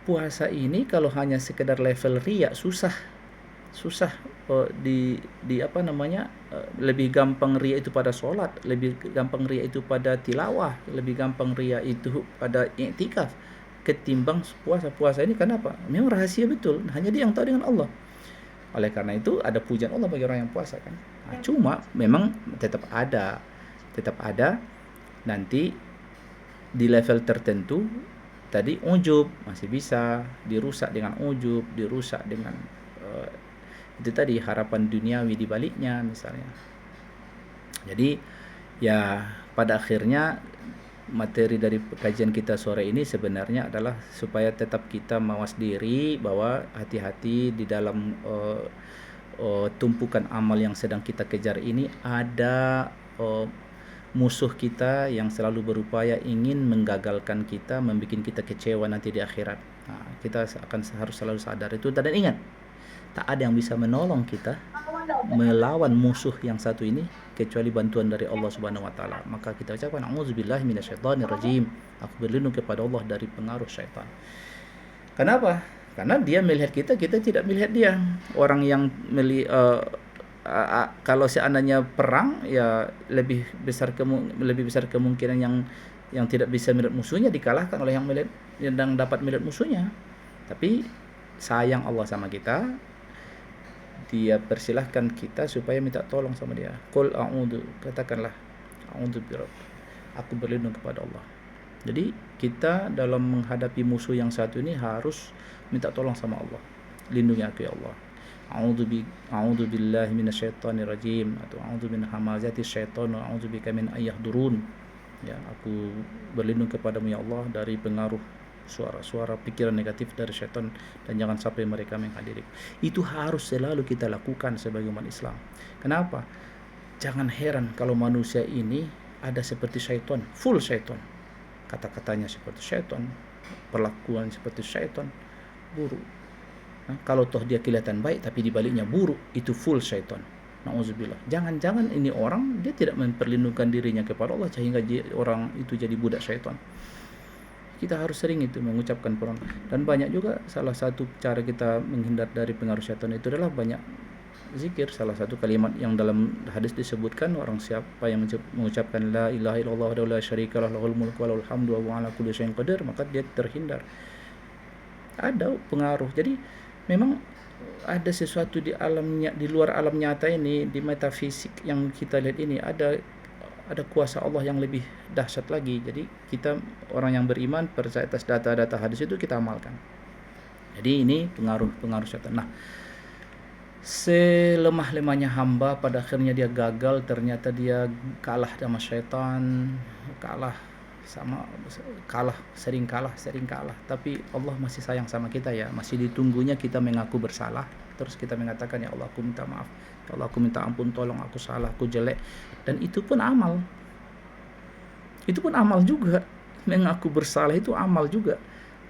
puasa ini kalau hanya sekedar level riya susah lebih gampang ria itu pada sholat, lebih gampang ria itu pada tilawah, lebih gampang ria itu pada i'tikaf ketimbang puasa ini. Kenapa? Memang rahasia betul, hanya dia yang tahu dengan Allah. Oleh karena itu ada pujian Allah bagi orang yang puasa kan. Nah, cuma memang tetap ada nanti di level tertentu tadi ujub masih bisa dirusak dengan ujub, dirusak dengan itu tadi harapan duniawi di baliknya misalnya. Jadi ya pada akhirnya materi dari kajian kita sore ini sebenarnya adalah supaya tetap kita mawas diri bahwa hati-hati di dalam tumpukan amal yang sedang kita kejar ini ada musuh kita yang selalu berupaya ingin menggagalkan kita, membuat kita kecewa nanti di akhirat. Nah, kita harus selalu sadar itu dan ingat, tak ada yang bisa menolong kita melawan musuh yang satu ini kecuali bantuan dari Allah Subhanahu wa taala. Maka kita ucapkan auzubillahi minasyaitonirrajim. Aku berlindung kepada Allah dari pengaruh syaitan. Kenapa? Karena dia melihat kita tidak melihat dia. Orang yang kalau seandainya perang ya lebih besar kemungkinan yang tidak bisa melihat musuhnya dikalahkan oleh yang dapat melihat musuhnya. Tapi sayang Allah sama kita, dia persilahkan kita supaya minta tolong sama dia. Qul a'udzu, katakanlah a'udzu birabb, aku berlindung kepada Allah. Jadi kita dalam menghadapi musuh yang satu ini harus minta tolong sama Allah. Lindungi aku ya Allah. A'udzu billahi minasyaitonir rajim, atau a'udzu min hamazati syaitan wa a'udzu bika min ayyahdurun. Ya, aku berlindung kepadamu ya Allah dari pengaruh suara-suara pikiran negatif dari syaitan dan jangan sampai mereka menghadiri. Itu harus selalu kita lakukan sebagai umat Islam. Kenapa? Jangan heran kalau manusia ini ada seperti syaitan, full syaitan. Kata-katanya seperti syaitan, perlakuan seperti syaitan, buruk. Nah, kalau toh dia kelihatan baik tapi di baliknya buruk, itu full syaitan. Nauzubillah. Jangan-jangan ini orang dia tidak memperlindungkan dirinya kepada Allah sehingga orang itu jadi budak syaitan. Kita harus sering itu mengucapkan Quran. Dan banyak juga salah satu cara kita menghindar dari pengaruh syaitan itu adalah banyak zikir. Salah satu kalimat yang dalam hadis disebutkan, orang siapa yang mengucapkan la ilaha illallah wa la syarikalah lahul mulku wa lahul hamdu wa huwa ala kulli syai'in qadir, maka dia terhindar. Ada pengaruh. Jadi memang ada sesuatu di luar alam nyata ini, di metafisik yang kita lihat ini ada kuasa Allah yang lebih dahsyat lagi. Jadi kita orang yang beriman percaya atas data-data hadis itu kita amalkan. Jadi ini pengaruh syaitan. Nah, selemah-lemahnya hamba pada akhirnya dia gagal, ternyata dia kalah sama syaitan, sering kalah, tapi Allah masih sayang sama kita ya, masih ditunggunya kita mengaku bersalah, terus kita mengatakan ya Allah aku minta maaf, ya Allah aku minta ampun, tolong aku salah, aku jelek. Dan itu pun amal juga, mengaku bersalah itu amal juga.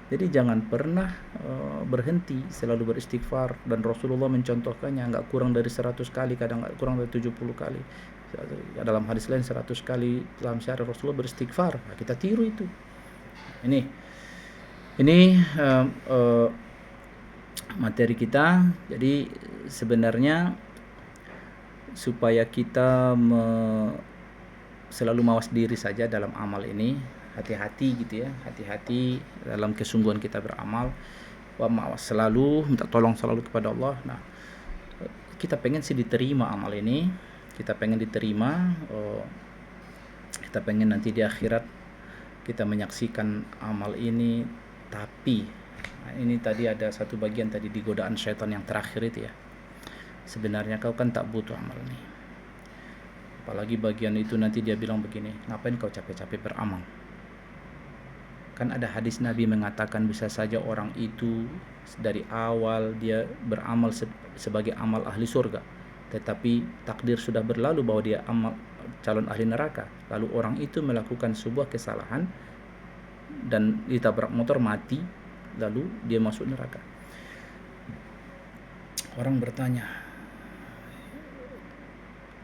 Jadi jangan pernah berhenti, selalu beristighfar. Dan Rasulullah mencontohkannya nggak kurang dari 100 kali, kadang nggak kurang dari 70 kali. Dalam hadis lain 100 kali dalam sehari Rasulullah beristighfar. Nah, kita tiru itu. Ini materi kita. Jadi sebenarnya supaya kita selalu mawas diri saja dalam amal ini, hati-hati gitu ya, hati-hati dalam kesungguhan kita beramal, mawas selalu, minta tolong selalu kepada Allah. Nah, kita pengen sih diterima amal ini, kita pengen diterima, kita pengen nanti di akhirat kita menyaksikan amal ini. Tapi ini tadi ada satu bagian tadi di godaan syaitan yang terakhir itu ya. Sebenarnya kau kan tak butuh amal nih. Apalagi bagian itu nanti dia bilang begini, ngapain kau capek-capek beramal? Kan ada hadis Nabi mengatakan bisa saja orang itu dari awal dia beramal sebagai amal ahli surga, tetapi takdir sudah berlalu bahwa dia amal calon ahli neraka. Lalu orang itu melakukan sebuah kesalahan dan ditabrak motor mati, lalu dia masuk neraka. Orang bertanya,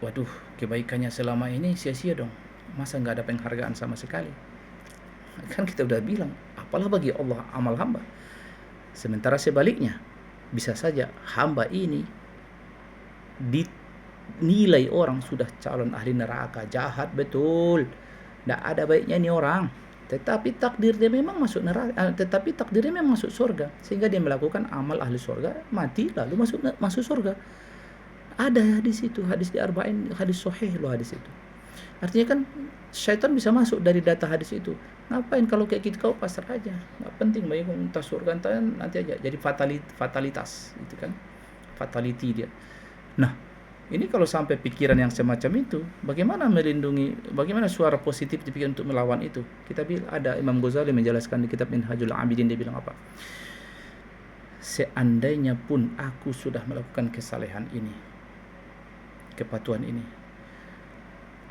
waduh, kebaikannya selama ini sia-sia dong, masa nggak ada penghargaan sama sekali? Kan kita udah bilang, apalah bagi Allah amal hamba. Sementara sebaliknya, bisa saja hamba ini dinilai orang sudah calon ahli neraka, jahat betul, tidak ada baiknya ini orang, tetapi takdir dia memang masuk neraka, tetapi takdirnya memang masuk surga, sehingga dia melakukan amal ahli surga, mati lalu masuk surga. Ada di situ hadis di Arba'in, hadis sahih loh hadis itu. Artinya kan syaitan bisa masuk dari data hadis itu. Ngapain kalau kayak gitu, kau pasrah aja, nggak penting baik entah surga entah nanti aja. Jadi fatalitas itu kan, fatality dia. Nah, ini kalau sampai pikiran yang semacam itu, bagaimana melindungi, bagaimana suara positif dipikiran untuk melawan itu? Kita bilang, ada Imam Ghazali menjelaskan di kitab Minhajul Abidin, dia bilang apa? Seandainya pun aku sudah melakukan kesalehan ini, kepatuhan ini,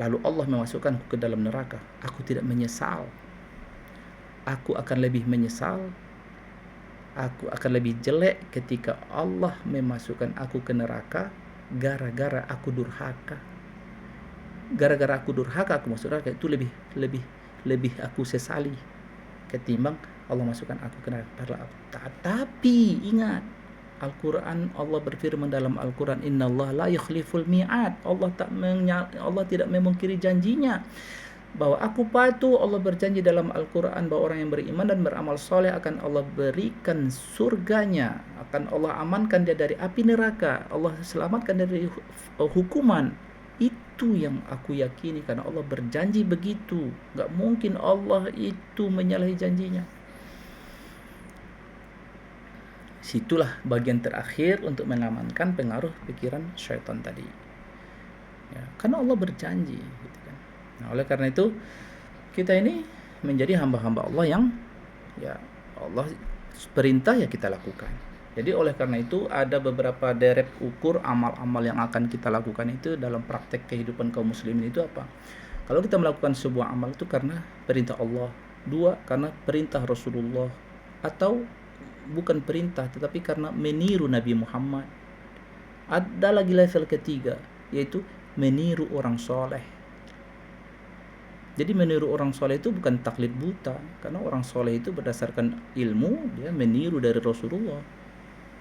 lalu Allah memasukkanku ke dalam neraka, aku tidak menyesal. Aku akan lebih menyesal, aku akan lebih jelek ketika Allah memasukkan aku ke neraka gara-gara aku durhaka. Gara-gara aku durhaka aku masuk neraka, itu lebih aku sesali ketimbang Allah masukkan aku ke neraka. Tapi ingat, Al-Quran, Allah berfirman dalam Al-Quran, Innallaha la yukhliful mi'ad. Allah tidak memungkiri janjinya, bahwa aku patuh. Allah berjanji dalam Al-Quran bahwa orang yang beriman dan beramal soleh akan Allah berikan surganya, akan Allah amankan dia dari api neraka, Allah selamatkan dari hukuman. Itu yang aku yakini, karena Allah berjanji begitu. Gak mungkin Allah itu menyalahi janjinya. Situlah bagian terakhir untuk mengamankan pengaruh pikiran syaitan tadi, ya, karena Allah berjanji gitu kan. Nah, oleh karena itu kita ini menjadi hamba-hamba Allah yang, ya, Allah perintah ya kita lakukan. Jadi oleh karena itu ada beberapa deret ukur amal-amal yang akan kita lakukan itu dalam praktek kehidupan kaum muslimin itu apa? Kalau kita melakukan sebuah amal itu karena perintah Allah, dua karena perintah Rasulullah, atau bukan perintah tetapi karena meniru Nabi Muhammad. Ada lagi level ketiga, yaitu meniru orang soleh. Jadi meniru orang soleh itu bukan taklid buta, karena orang soleh itu berdasarkan ilmu, dia meniru dari Rasulullah,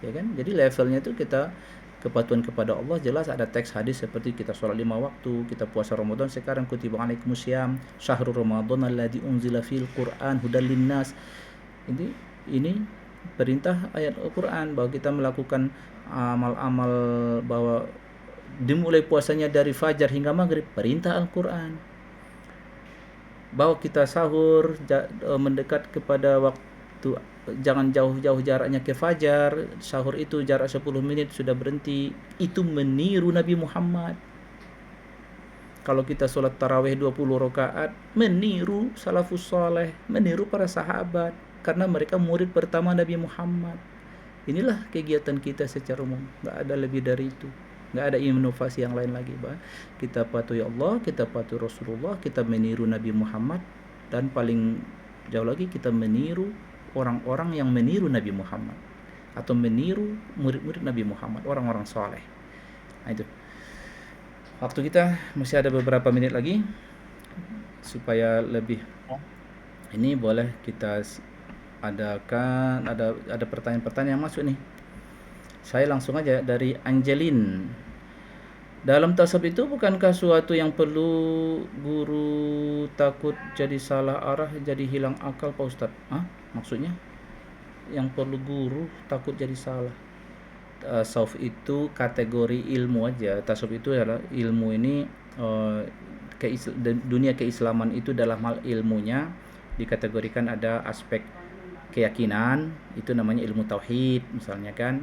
ya kan. Jadi levelnya itu kita kepatuhan kepada Allah, jelas ada teks hadis seperti kita sholat 5 waktu, kita puasa Ramadan sekarang, kutiba alaikumusiyam syahrul ramadan alladzi unzila fil Qur'an hudal linnas. Ini perintah ayat Al-Quran bahwa kita melakukan amal-amal, bahwa dimulai puasanya dari fajar hingga maghrib, perintah Al-Quran. Bahwa kita sahur mendekat kepada waktu, jangan jauh-jauh jaraknya ke fajar, sahur itu jarak 10 menit sudah berhenti, itu meniru Nabi Muhammad. Kalau kita sholat tarawih 20 rakaat, meniru salafus saleh, meniru para sahabat, karena mereka murid pertama Nabi Muhammad. Inilah kegiatan kita secara umum, nggak ada lebih dari itu, nggak ada inovasi yang lain lagi. Kita patuhi Allah, kita patuhi Rasulullah, kita meniru Nabi Muhammad, dan paling jauh lagi kita meniru orang-orang yang meniru Nabi Muhammad, atau meniru murid-murid Nabi Muhammad, orang-orang soleh. Nah, itu waktu kita masih ada beberapa menit lagi, supaya lebih ini boleh kita adakan ada pertanyaan-pertanyaan yang masuk nih. Saya langsung aja dari Angelin. Dalam tasawuf itu bukankah suatu yang perlu guru takut jadi salah arah, jadi hilang akal Pak Ustadz? Maksudnya yang perlu guru takut jadi salah? Tasawuf itu kategori ilmu aja. Tasawuf itu adalah ilmu ini, dunia keislaman itu dalam hal ilmunya dikategorikan ada aspek keyakinan, itu namanya ilmu tauhid misalnya kan,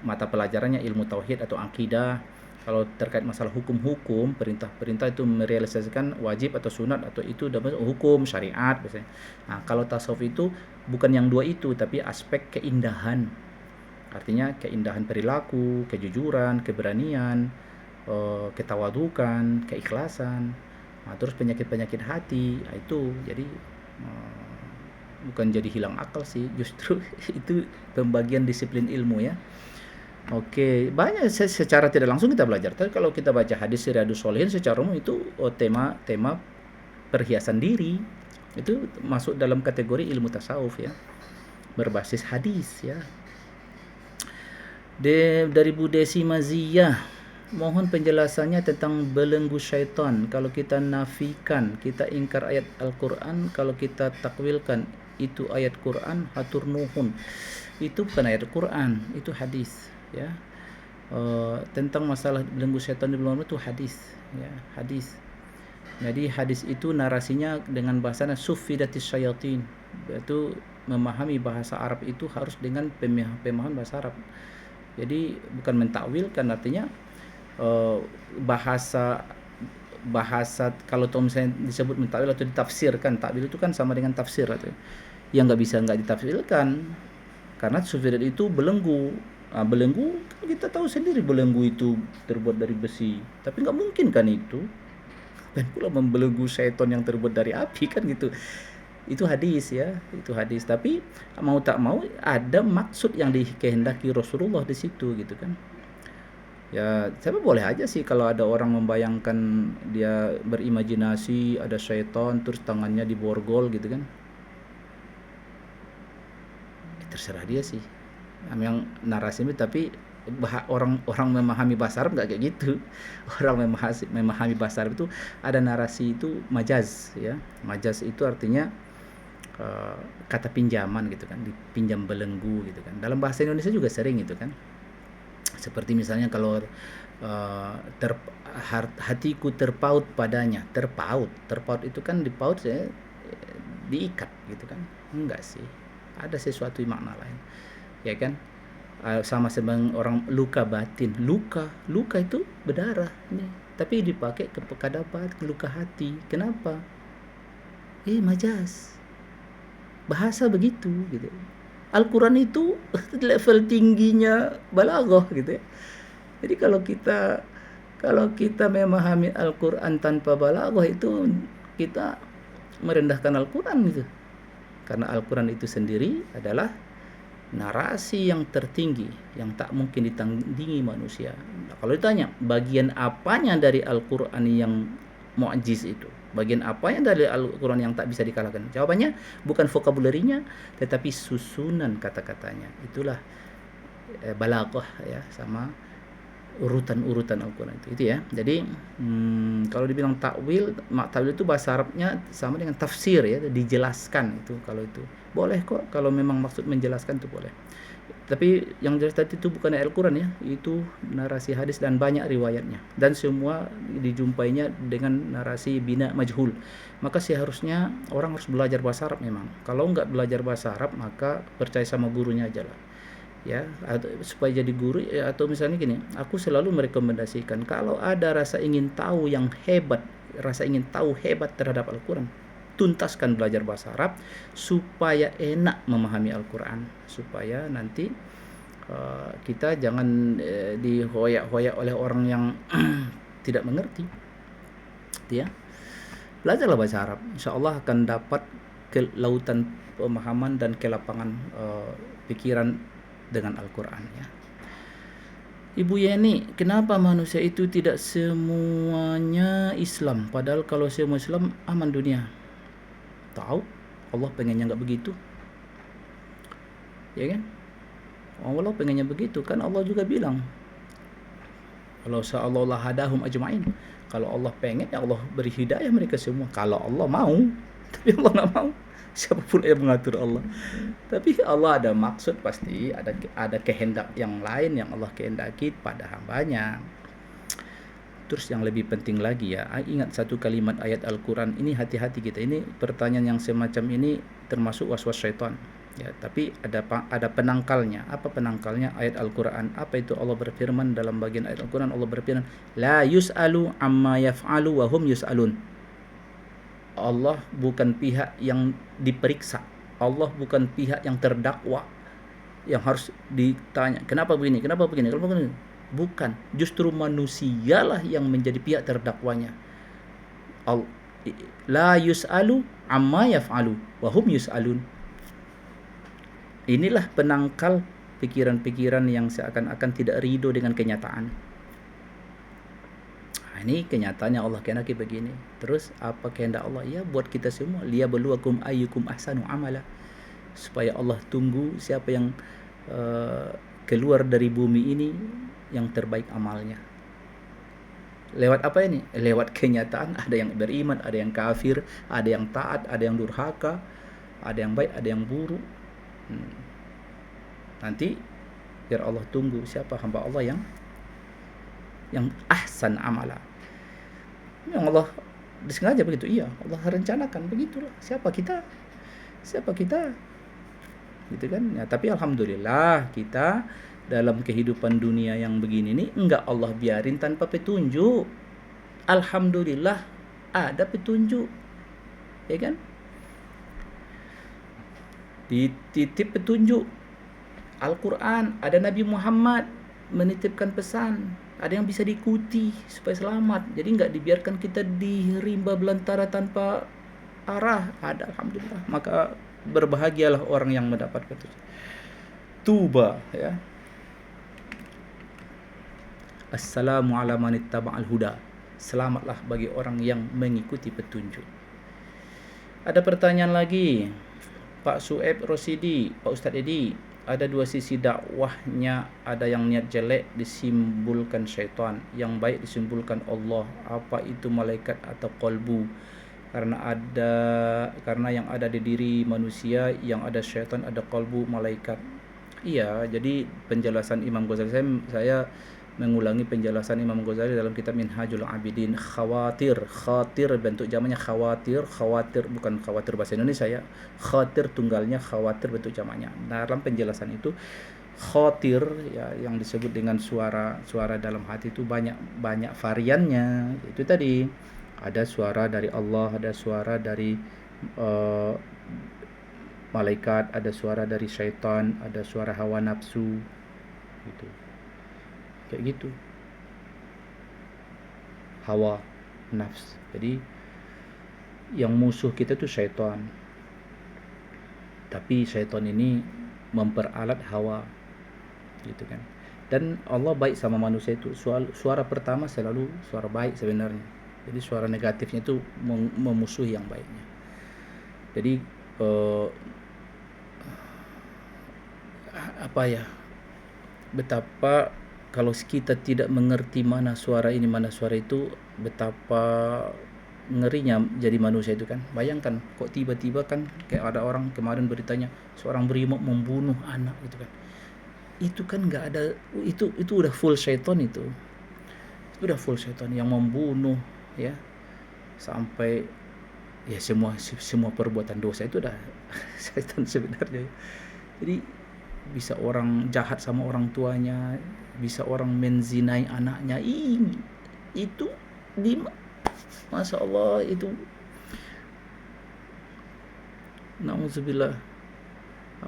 mata pelajarannya ilmu tauhid atau akidah. Kalau terkait masalah hukum-hukum, perintah-perintah itu merealisasikan wajib atau sunat atau itu dapat hukum syariat biasanya. Nah, kalau tasawuf itu bukan yang dua itu, tapi aspek keindahan. Artinya keindahan perilaku, kejujuran, keberanian, ketawadukan, keikhlasan. Nah, terus penyakit-penyakit hati, nah, itu jadi bukan jadi hilang akal sih, justru itu pembagian disiplin ilmu ya. Oke, banyak secara tidak langsung kita belajar. Tapi kalau kita baca hadis Riyadhus Shalihin secara umum itu tema perhiasan diri itu masuk dalam kategori ilmu tasawuf ya, berbasis hadis ya. Dari Bu Desi Maziyah, mohon penjelasannya tentang belenggu syaitan. Kalau kita nafikan, kita ingkar ayat Al-Quran, kalau kita takwilkan itu ayat Quran, hatur nuhun. Itu bukan ayat Quran, itu hadis ya. Tentang masalah belenggu syaitan di bulan itu hadis ya, hadis. Jadi hadis itu narasinya dengan bahasanya suffidatis syayatin. Itu memahami bahasa Arab itu harus dengan pemahaman bahasa Arab. Jadi bukan mentakwilkan, artinya bahasa kalau misalnya disebut mentakwil atau ditafsirkan, takwil itu kan sama dengan tafsir atau yang nggak ditafsirkan karena suffidat itu belenggu. Nah, belenggu kita tahu sendiri, belenggu itu terbuat dari besi, tapi nggak mungkin kan itu. Dan pula membelenggu syaitan yang terbuat dari api kan gitu. Itu hadis ya, itu hadis. Tapi mau tak mau ada maksud yang dikehendaki Rasulullah di situ gitu kan. Ya, saya boleh aja sih kalau ada orang membayangkan dia berimajinasi ada syaitan terus tangannya diborgol gitu kan. Terserah dia sih. Yang narasi itu, tapi orang memahami bahasa Arab nggak kayak gitu. Orang memahami bahasa Arab itu ada narasi itu majaz ya. Majaz itu artinya kata pinjaman gitu kan, dipinjam belenggu gitu kan. Dalam bahasa Indonesia juga sering gitu kan. Seperti misalnya kalau hatiku terpaut padanya, terpaut itu kan dipaut ya, diikat gitu kan. Enggak sih, ada sesuatu makna lain ya kan. Sama seperti orang luka batin, luka itu berdarah nih, tapi dipakai kepada luka hati. Kenapa? Majaz, bahasa begitu gitu. Al-Quran itu level tingginya balaghah gitu ya. Jadi kalau kita memahami Al-Quran tanpa balaghah itu kita merendahkan Al-Quran gitu. Karena Al-Quran itu sendiri adalah narasi yang tertinggi yang tak mungkin ditandingi manusia. Nah, kalau ditanya bagian apanya dari Al-Quran yang mu'jiz itu, bagian apanya dari Al-Quran yang tak bisa dikalahkan, jawabannya bukan vokabularinya tetapi susunan kata-katanya. Itulah balaghah ya, sama urutan-urutan Al-Quran itu ya. Jadi kalau dibilang takwil itu bahasa Arabnya sama dengan tafsir ya, dijelaskan. Itu kalau itu boleh kok, kalau memang maksud menjelaskan itu boleh. Tapi yang jelas tadi itu bukan Al-Quran ya, itu narasi hadis dan banyak riwayatnya, dan semua dijumpainya dengan narasi bina majhul. Maka seharusnya orang harus belajar bahasa Arab memang. Kalau nggak belajar bahasa Arab maka percaya sama gurunya aja lah ya, supaya jadi guru ya. Atau misalnya gini, aku selalu merekomendasikan kalau ada rasa ingin tahu yang hebat, rasa ingin tahu hebat terhadap Al-Quran, tuntaskan belajar bahasa Arab supaya enak memahami Al-Quran, supaya nanti kita jangan dihoyak-hoyak oleh orang yang tidak mengerti ya. Belajarlah bahasa Arab, insya Allah akan dapat kelautan pemahaman dan kelapangan pikiran dengan Al-Quran ya. Ibu Yeni, kenapa manusia itu tidak semuanya Islam, padahal kalau semua Islam aman dunia? Tahu, Allah pengennya nggak begitu ya kan. Allah pengennya begitu kan. Allah juga bilang kalau sa'allahu hadahum ajma'in, kalau Allah pengen ya Allah beri hidayah mereka semua, kalau Allah mau. Tapi Allah nggak mau, siapa pula yang mengatur Allah. Tapi Allah ada maksud, pasti ada kehendak yang lain yang Allah kehendaki pada hambanya. Terus yang lebih penting lagi ya, ingat satu kalimat ayat Al-Quran ini, hati-hati kita. Ini pertanyaan yang semacam ini termasuk waswas syaitan. Ya, tapi ada penangkalnya. Apa penangkalnya? Ayat Al-Qur'an. Apa itu? Allah berfirman dalam bagian ayat Al-Qur'an, Allah berfirman, "La yus'alu amma yaf'alu wa hum yus'alun." Allah bukan pihak yang diperiksa. Allah bukan pihak yang terdakwa yang harus ditanya, kenapa begini, kenapa begini, kenapa begini. Bukan, justru manusialah yang menjadi pihak terdakwanya. La yus'alu amma yaf'alu wa hum yus'alun. Inilah penangkal pikiran-pikiran yang seakan-akan tidak ridho dengan kenyataan. Ini kenyataannya Allah kehendaki begini. Terus apa kehendak Allah? Ya buat kita semua, liyabluwakum ayyukum ahsanu amala. Supaya Allah tunggu siapa yang keluar dari bumi ini yang terbaik amalnya. Lewat apa ini? Lewat kenyataan, ada yang beriman, ada yang kafir, ada yang taat, ada yang durhaka, ada yang baik, ada yang buruk. Nanti biar Allah tunggu siapa hamba Allah yang ahsan amala. Yang Allah disengaja begitu. Iya, Allah rencanakan begitulah. Siapa kita gitu kan ya. Tapi alhamdulillah kita dalam kehidupan dunia yang begini nih enggak Allah biarin tanpa petunjuk. Alhamdulillah ada petunjuk, ya kan, dititip petunjuk Al-Quran, ada Nabi Muhammad menitipkan pesan, ada yang bisa diikuti supaya selamat. Jadi enggak dibiarkan kita di rimba belantara tanpa arah. Ada, alhamdulillah. Maka berbahagialah orang yang mendapat petunjuk. Tuba, ya. Assalamu ala man ittaba'al huda. Selamatlah bagi orang yang mengikuti petunjuk. Ada pertanyaan lagi, Pak Sueb Rosidi, Pak Ustadz Edi, ada dua sisi dakwahnya, ada yang niat jelek disimpulkan syaitan, yang baik disimpulkan Allah. Apa itu malaikat atau kolbu? Karena yang ada di diri manusia, yang ada syaitan, ada kolbu, malaikat. Iya, jadi penjelasan Imam Ghazali, saya mengulangi penjelasan Imam Ghazali dalam kitab Minhajul Abidin. Khawatir bentuk jamaknya khawatir bukan khawatir bahasa Indonesia ya. Khawatir tunggalnya, khawatir bentuk jamaknya. Dalam penjelasan itu khawatir ya, yang disebut dengan suara dalam hati itu banyak variannya. Itu tadi ada suara dari Allah, ada suara dari malaikat, ada suara dari syaitan, ada suara hawa nafsu gitu. Kayak gitu, hawa nafs. Jadi yang musuh kita tuh syaitan, tapi syaitan ini memperalat hawa gitu kan. Dan Allah baik sama manusia itu. Suara pertama selalu suara baik sebenarnya. Jadi suara negatifnya itu memusuhi yang baiknya. Jadi betapa kalau kita tidak mengerti mana suara ini, mana suara itu, betapa ngerinya jadi manusia itu kan. Bayangkan kok tiba-tiba kan kayak ada orang kemarin beritanya seorang brimob membunuh anak gitu kan. Itu kan nggak ada, itu udah full syaitan itu udah full syaitan yang membunuh ya, sampai ya semua perbuatan dosa itu udah syaitan sebenarnya. Jadi bisa orang jahat sama orang tuanya, bisa orang menzinai anaknya, itu Masya Allah, itu na'udzubillah.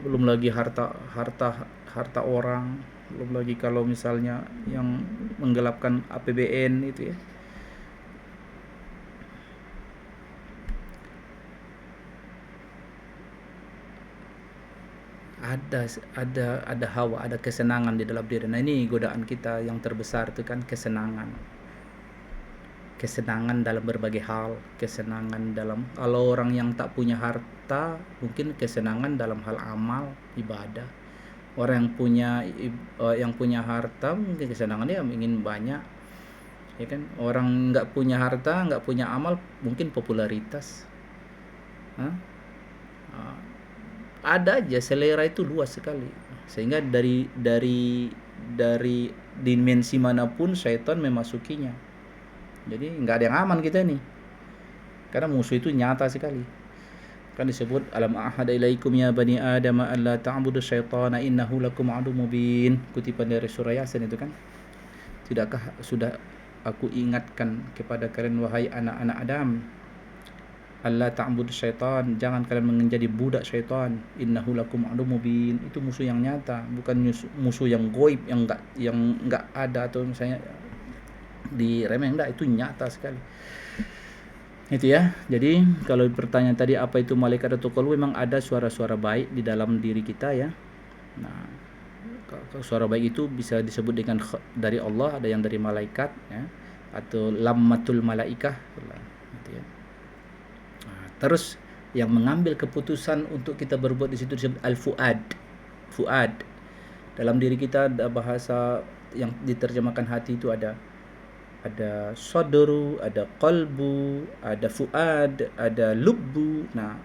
Belum lagi harta orang, belum lagi kalau misalnya yang menggelapkan APBN itu ya. Ada hawa, ada kesenangan di dalam diri. Nah ini godaan kita yang terbesar itu kan kesenangan dalam berbagai hal, kesenangan dalam, kalau orang yang tak punya harta mungkin kesenangan dalam hal amal ibadah. Orang yang punya harta mungkin kesenangannya ingin banyak, ya kan. Orang nggak punya harta, nggak punya amal, mungkin popularitas. Ada aja, selera itu luas sekali, sehingga dari dimensi manapun syaitan memasukinya. Jadi nggak ada yang aman kita nih, karena musuh itu nyata sekali. Kan disebut alam ahada ilaikum ya bani adam alla ta'budu syaitana innahu lakum adu mubin. Kutipan dari surah Yasin itu kan. Tidakkah sudah aku ingatkan kepada kalian wahai anak-anak Adam, alla ta'budu syaitan, jangan kalian menjadi budak syaitan. Innahu lakum adu mubin. Itu musuh yang nyata, bukan musuh yang goib yang enggak ada atau misalnya diremeh, enggak, itu nyata sekali. Itu ya. Jadi kalau pertanyaan tadi apa itu malaikat atau qalu, memang ada suara-suara baik di dalam diri kita ya. Nah, suara baik itu bisa disebut dengan dari Allah, ada yang dari malaikat ya, atau lammatul malaikah gitu ya. Nah, terus yang mengambil keputusan untuk kita berbuat di situ disebut al-fuad. Fuad. Dalam diri kita ada bahasa yang diterjemahkan hati itu ada sodru, ada qalbu, ada fuad, ada lubbu. Nah,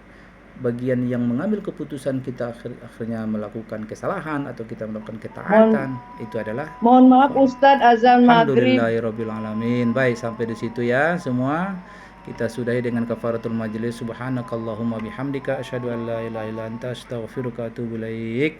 bagian yang mengambil keputusan kita akhirnya melakukan kesalahan atau kita melakukan ketaatan itu adalah, mohon maaf Ustadz, azan maghrib. Alhamdulillahirabbil alamin. Baik, sampai di situ ya semua. Kita sudahi dengan kafaratul majlis. Subhanakallahumma bihamdika asyhadu an la ilaha illa anta astaghfiruka wa atubu ilaik.